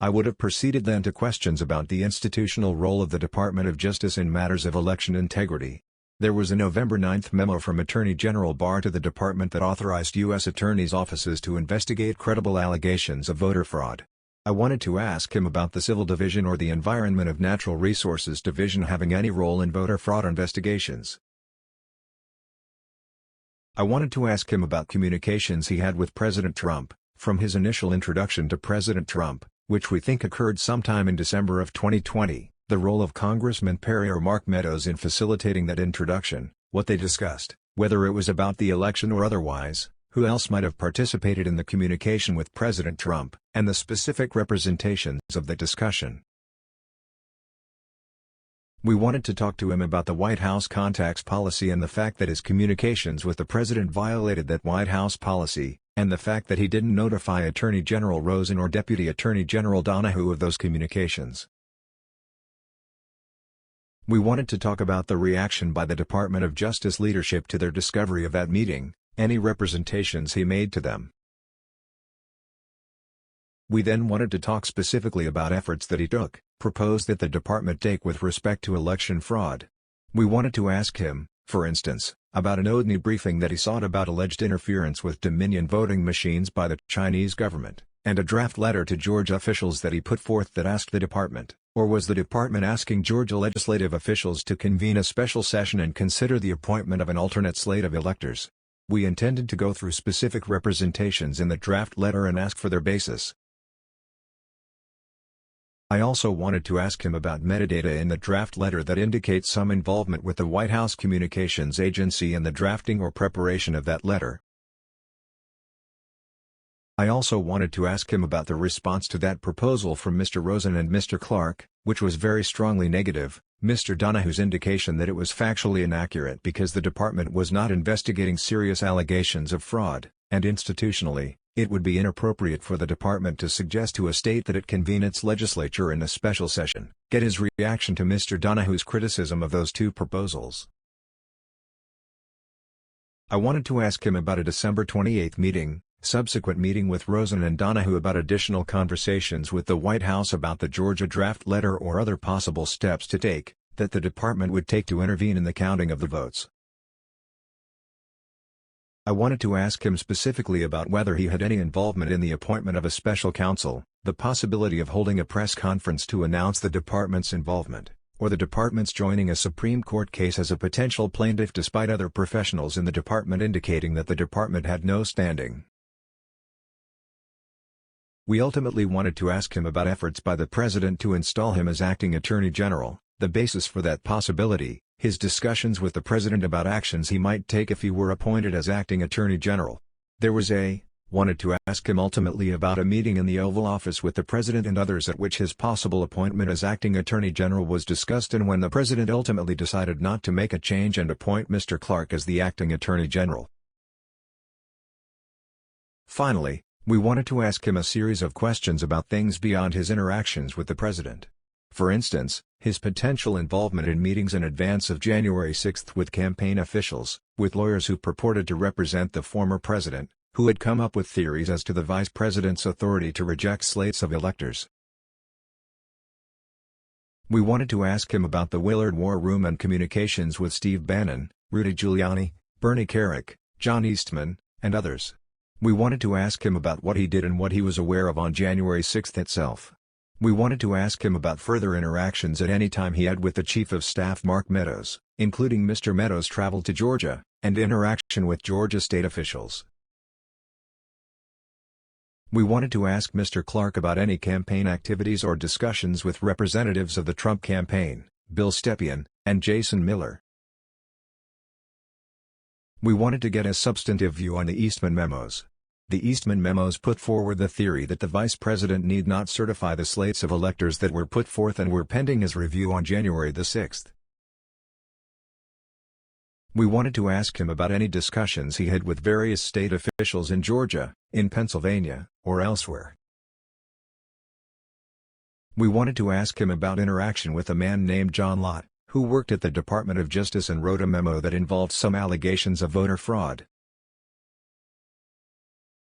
I would have proceeded then to questions about the institutional role of the Department of Justice in matters of election integrity. There was a November 9 memo from Attorney General Barr to the department that authorized U.S. attorneys' offices to investigate credible allegations of voter fraud. I wanted to ask him about the Civil Division or the Environment of Natural Resources Division having any role in voter fraud investigations. I wanted to ask him about communications he had with President Trump, from his initial introduction to President Trump, which we think occurred sometime in December of 2020, the role of Congressman Perry or Mark Meadows in facilitating that introduction, what they discussed, whether it was about the election or otherwise, who else might have participated in the communication with President Trump, and the specific representations of the discussion. We wanted to talk to him about the White House contacts policy and the fact that his communications with the president violated that White House policy, and the fact that he didn't notify Attorney General Rosen or Deputy Attorney General Donahue of those communications. We wanted to talk about the reaction by the Department of Justice leadership to their discovery of that meeting, any representations he made to them. We then wanted to talk specifically about efforts that he proposed that the department take with respect to election fraud. We wanted to ask him, for instance, about an ODNI briefing that he sought about alleged interference with Dominion voting machines by the Chinese government, and a draft letter to Georgia officials that he put forth that asked the department, or was the department asking Georgia legislative officials to convene a special session and consider the appointment of an alternate slate of electors. We intended to go through specific representations in the draft letter and ask for their basis. I also wanted to ask him about metadata in the draft letter that indicates some involvement with the White House Communications Agency in the drafting or preparation of that letter. I also wanted to ask him about the response to that proposal from Mr. Rosen and Mr. Clark, which was very strongly negative, Mr. Donahue's indication that it was factually inaccurate because the department was not investigating serious allegations of fraud, and institutionally, it would be inappropriate for the department to suggest to a state that it convene its legislature in a special session. Get his reaction to Mr. Donahue's criticism of those two proposals. I wanted to ask him about a December 28 meeting, subsequent meeting with Rosen and Donahue about additional conversations with the White House about the Georgia draft letter or other possible steps to take, that the department would take to intervene in the counting of the votes. I wanted to ask him specifically about whether he had any involvement in the appointment of a special counsel, the possibility of holding a press conference to announce the department's involvement, or the department's joining a Supreme Court case as a potential plaintiff despite other professionals in the department indicating that the department had no standing. We ultimately wanted to ask him about efforts by the President to install him as acting Attorney General, the basis for that possibility, his discussions with the President about actions he might take if he were appointed as acting Attorney General. Wanted to ask him ultimately about a meeting in the Oval Office with the President and others at which his possible appointment as acting Attorney General was discussed and when the President ultimately decided not to make a change and appoint Mr. Clark as the acting Attorney General. Finally, we wanted to ask him a series of questions about things beyond his interactions with the President. For instance, his potential involvement in meetings in advance of January 6 with campaign officials, with lawyers who purported to represent the former president, who had come up with theories as to the vice president's authority to reject slates of electors. We wanted to ask him about the Willard War Room and communications with Steve Bannon, Rudy Giuliani, Bernie Kerik, John Eastman, and others. We wanted to ask him about what he did and what he was aware of on January 6 itself. We wanted to ask him about further interactions at any time he had with the Chief of Staff Mark Meadows, including Mr. Meadows' travel to Georgia, and interaction with Georgia state officials. We wanted to ask Mr. Clark about any campaign activities or discussions with representatives of the Trump campaign, Bill Stepien, and Jason Miller. We wanted to get a substantive view on the Eastman memos. The Eastman memos put forward the theory that the Vice President need not certify the slates of electors that were put forth and were pending his review on January the 6th. We wanted to ask him about any discussions he had with various state officials in Georgia, in Pennsylvania, or elsewhere. We wanted to ask him about interaction with a man named John Lott, who worked at the Department of Justice and wrote a memo that involved some allegations of voter fraud.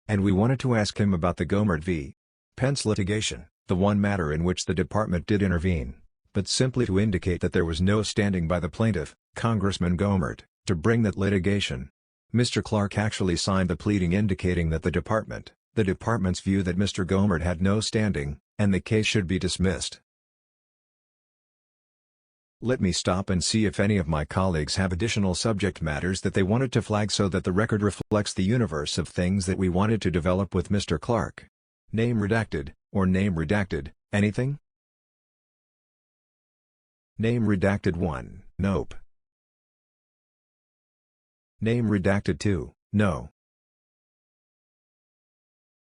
And we wanted to ask him about the Gohmert v. Pence litigation, the one matter in which the department did intervene, but simply to indicate that there was no standing by the plaintiff, Congressman Gohmert, to bring that litigation. Mr. Clark actually signed the pleading indicating that the department's view that Mr. Gohmert had no standing, and the case should be dismissed. Let me stop and see if any of my colleagues have additional subject matters that they wanted to flag so that the record reflects the universe of things that we wanted to develop with Mr. Clark. Name redacted, or name redacted, anything? Name redacted 1, nope. Name redacted 2, no.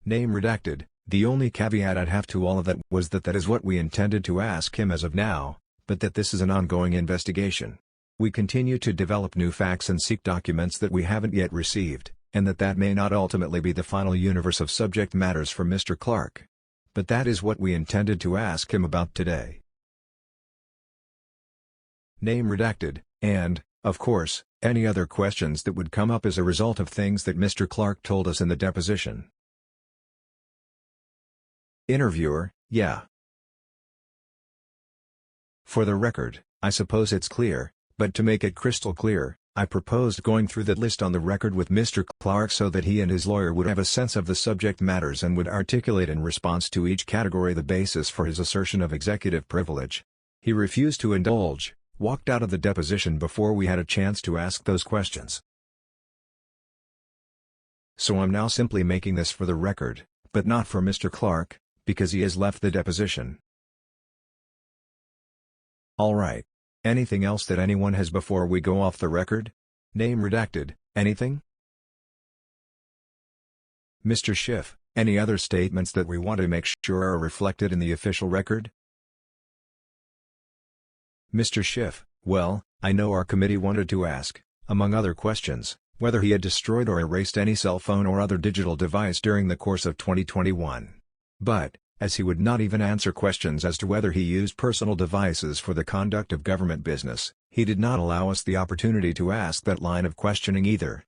Name redacted, the only caveat I'd have to all of that was that is what we intended to ask him as of now, but that this is an ongoing investigation. We continue to develop new facts and seek documents that we haven't yet received, and that may not ultimately be the final universe of subject matters for Mr. Clark. But that is what we intended to ask him about today. Name redacted, and, of course, any other questions that would come up as a result of things that Mr. Clark told us in the deposition. Interviewer, yeah. For the record, I suppose it's clear, but to make it crystal clear, I proposed going through that list on the record with Mr. Clark so that he and his lawyer would have a sense of the subject matters and would articulate in response to each category the basis for his assertion of executive privilege. He refused to indulge, walked out of the deposition before we had a chance to ask those questions. So I'm now simply making this for the record, but not for Mr. Clark, because he has left the deposition. Alright. Anything else that anyone has before we go off the record? Name redacted, anything? Mr. Schiff, any other statements that we want to make sure are reflected in the official record? Mr. Schiff, well, I know our committee wanted to ask, among other questions, whether he had destroyed or erased any cell phone or other digital device during the course of 2021. But, as he would not even answer questions as to whether he used personal devices for the conduct of government business, he did not allow us the opportunity to ask that line of questioning either.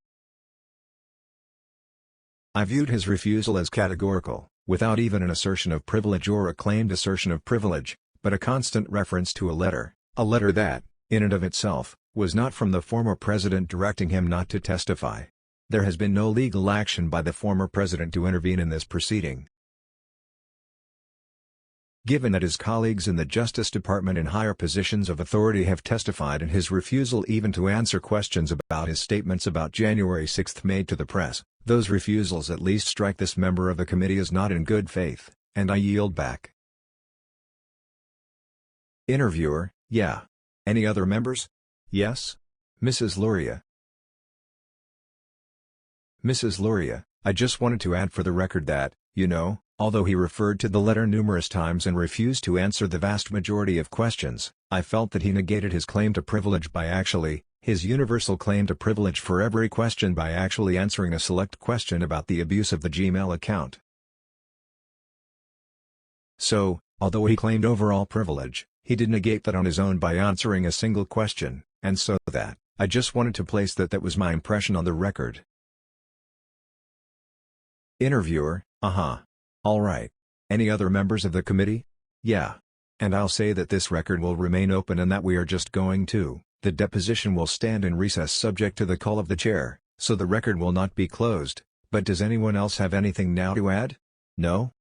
I viewed his refusal as categorical, without even an assertion of privilege or a claimed assertion of privilege, but a constant reference to a letter that, in and of itself, was not from the former president directing him not to testify. There has been no legal action by the former president to intervene in this proceeding. Given that his colleagues in the Justice Department in higher positions of authority have testified in his refusal even to answer questions about his statements about January 6 made to the press, those refusals at least strike this member of the committee as not in good faith, and I yield back. Interviewer, yeah. Any other members? Yes? Mrs. Luria. Mrs. Luria, I just wanted to add for the record that, although he referred to the letter numerous times and refused to answer the vast majority of questions, I felt that he negated his claim to privilege by his universal claim to privilege for every question by actually answering a select question about the abuse of the Gmail account. So, although he claimed overall privilege, he did negate that on his own by answering a single question, and so that, I just wanted to place that was my impression on the record. Interviewer, Alright. Any other members of the committee? Yeah. And I'll say that this record will remain open and that we are just going to, the deposition will stand in recess subject to the call of the chair, so the record will not be closed, but does anyone else have anything now to add? No?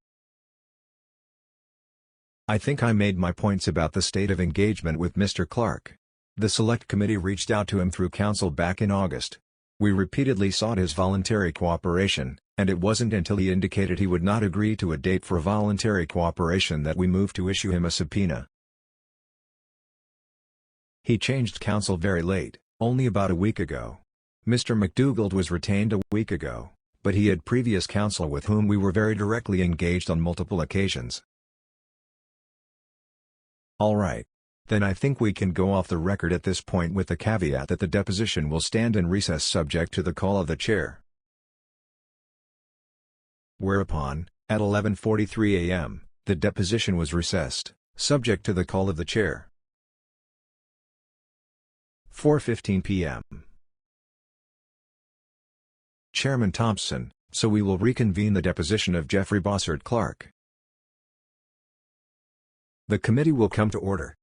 I think I made my points about the state of engagement with Mr. Clark. The Select Committee reached out to him through counsel back in August. We repeatedly sought his voluntary cooperation, and it wasn't until he indicated he would not agree to a date for voluntary cooperation that we moved to issue him a subpoena. He changed counsel very late, only about a week ago. Mr. MacDougald was retained a week ago, but he had previous counsel with whom we were very directly engaged on multiple occasions. All right. Then I think we can go off the record at this point with the caveat that the deposition will stand in recess subject to the call of the chair. Whereupon, at 11:43 a.m., the deposition was recessed, subject to the call of the chair. 4:15 p.m. Chairman Thompson, so we will reconvene the deposition of Jeffrey Bossert Clark. The committee will come to order.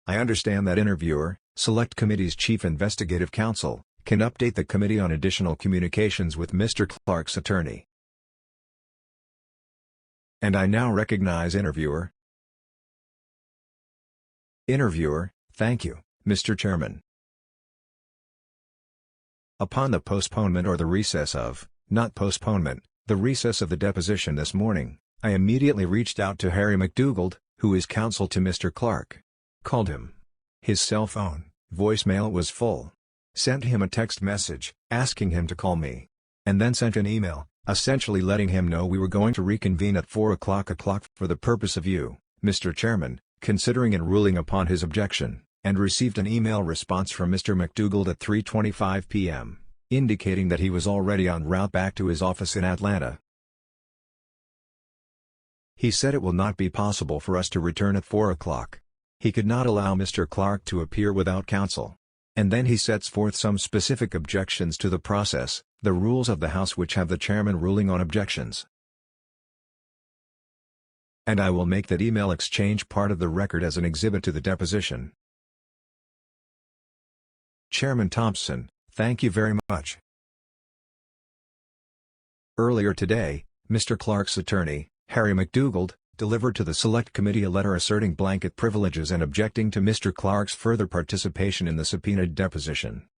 I understand that interviewer, Select Committee's Chief Investigative Counsel, can update the committee on additional communications with Mr. Clark's attorney. And I now recognize interviewer. Interviewer, thank you, Mr. Chairman. Upon the postponement or the recess of, not postponement, the recess of the deposition this morning, I immediately reached out to Harry MacDougald, who is counsel to Mr. Clark. Called him. His cell phone, voicemail was full. Sent him a text message, asking him to call me. And then sent an email, essentially letting him know we were going to reconvene at 4 o'clock for the purpose of you, Mr. Chairman, considering and ruling upon his objection, and received an email response from Mr. MacDougald at 3:25 p.m., indicating that he was already en route back to his office in Atlanta. He said it will not be possible for us to return at 4 o'clock. He could not allow Mr. Clark to appear without counsel. And then he sets forth some specific objections to the process, the rules of the House which have the chairman ruling on objections. And I will make that email exchange part of the record as an exhibit to the deposition. Chairman Thompson, thank you very much. Earlier today, Mr. Clark's attorney, Harry MacDougald, delivered to the Select Committee a letter asserting blanket privileges and objecting to Mr. Clark's further participation in the subpoenaed deposition.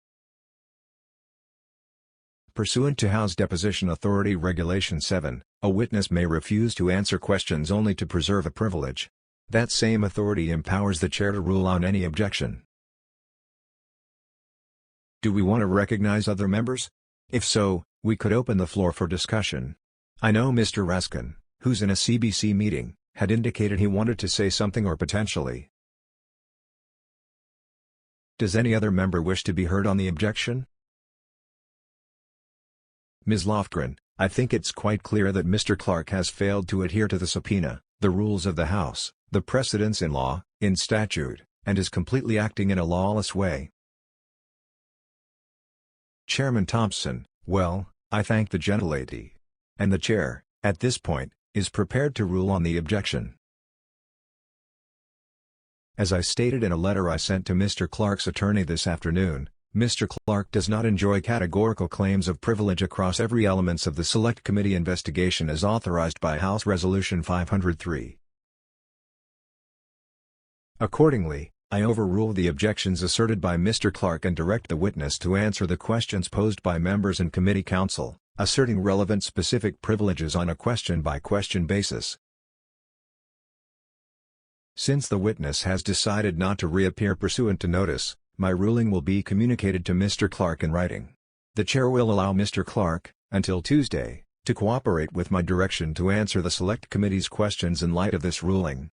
Pursuant to House Deposition Authority Regulation 7, a witness may refuse to answer questions only to preserve a privilege. That same authority empowers the chair to rule on any objection. Do we want to recognize other members? If so, we could open the floor for discussion. I know Mr. Raskin, who's in a CBC meeting, had indicated he wanted to say something or potentially. Does any other member wish to be heard on the objection? Ms. Lofgren, I think it's quite clear that Mr. Clark has failed to adhere to the subpoena, the rules of the House, the precedents in law, in statute, and is completely acting in a lawless way. Chairman Thompson, well, I thank the gentlelady. And the chair, at this point, is prepared to rule on the objection. As I stated in a letter I sent to Mr. Clark's attorney this afternoon, Mr. Clark does not enjoy categorical claims of privilege across every elements of the Select Committee investigation as authorized by House Resolution 503. Accordingly, I overrule the objections asserted by Mr. Clark and direct the witness to answer the questions posed by members and committee counsel, asserting relevant specific privileges on a question-by-question basis. Since the witness has decided not to reappear pursuant to notice, my ruling will be communicated to Mr. Clark in writing. The chair will allow Mr. Clark, until Tuesday, to cooperate with my direction to answer the Select Committee's questions in light of this ruling.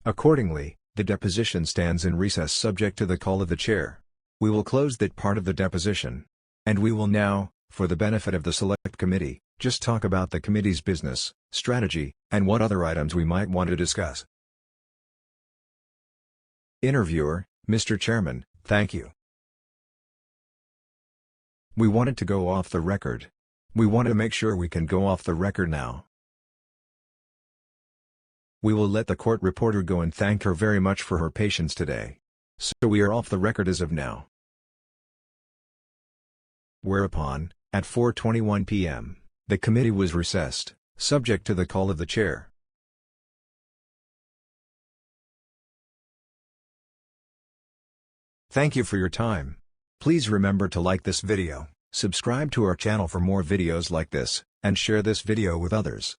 Accordingly, the deposition stands in recess subject to the call of the chair. We will close that part of the deposition. And we will now, for the benefit of the Select Committee, just talk about the committee's business, strategy, and what other items we might want to discuss. Interviewer, Mr. Chairman, thank you. We wanted to go off the record. We want to make sure we can go off the record now. We will let the court reporter go and thank her very much for her patience today. So we are off the record as of now. Whereupon, at 4:21 p.m., the committee was recessed, subject to the call of the chair. Thank you for your time. Please remember to like this video, subscribe to our channel for more videos like this, and share this video with others.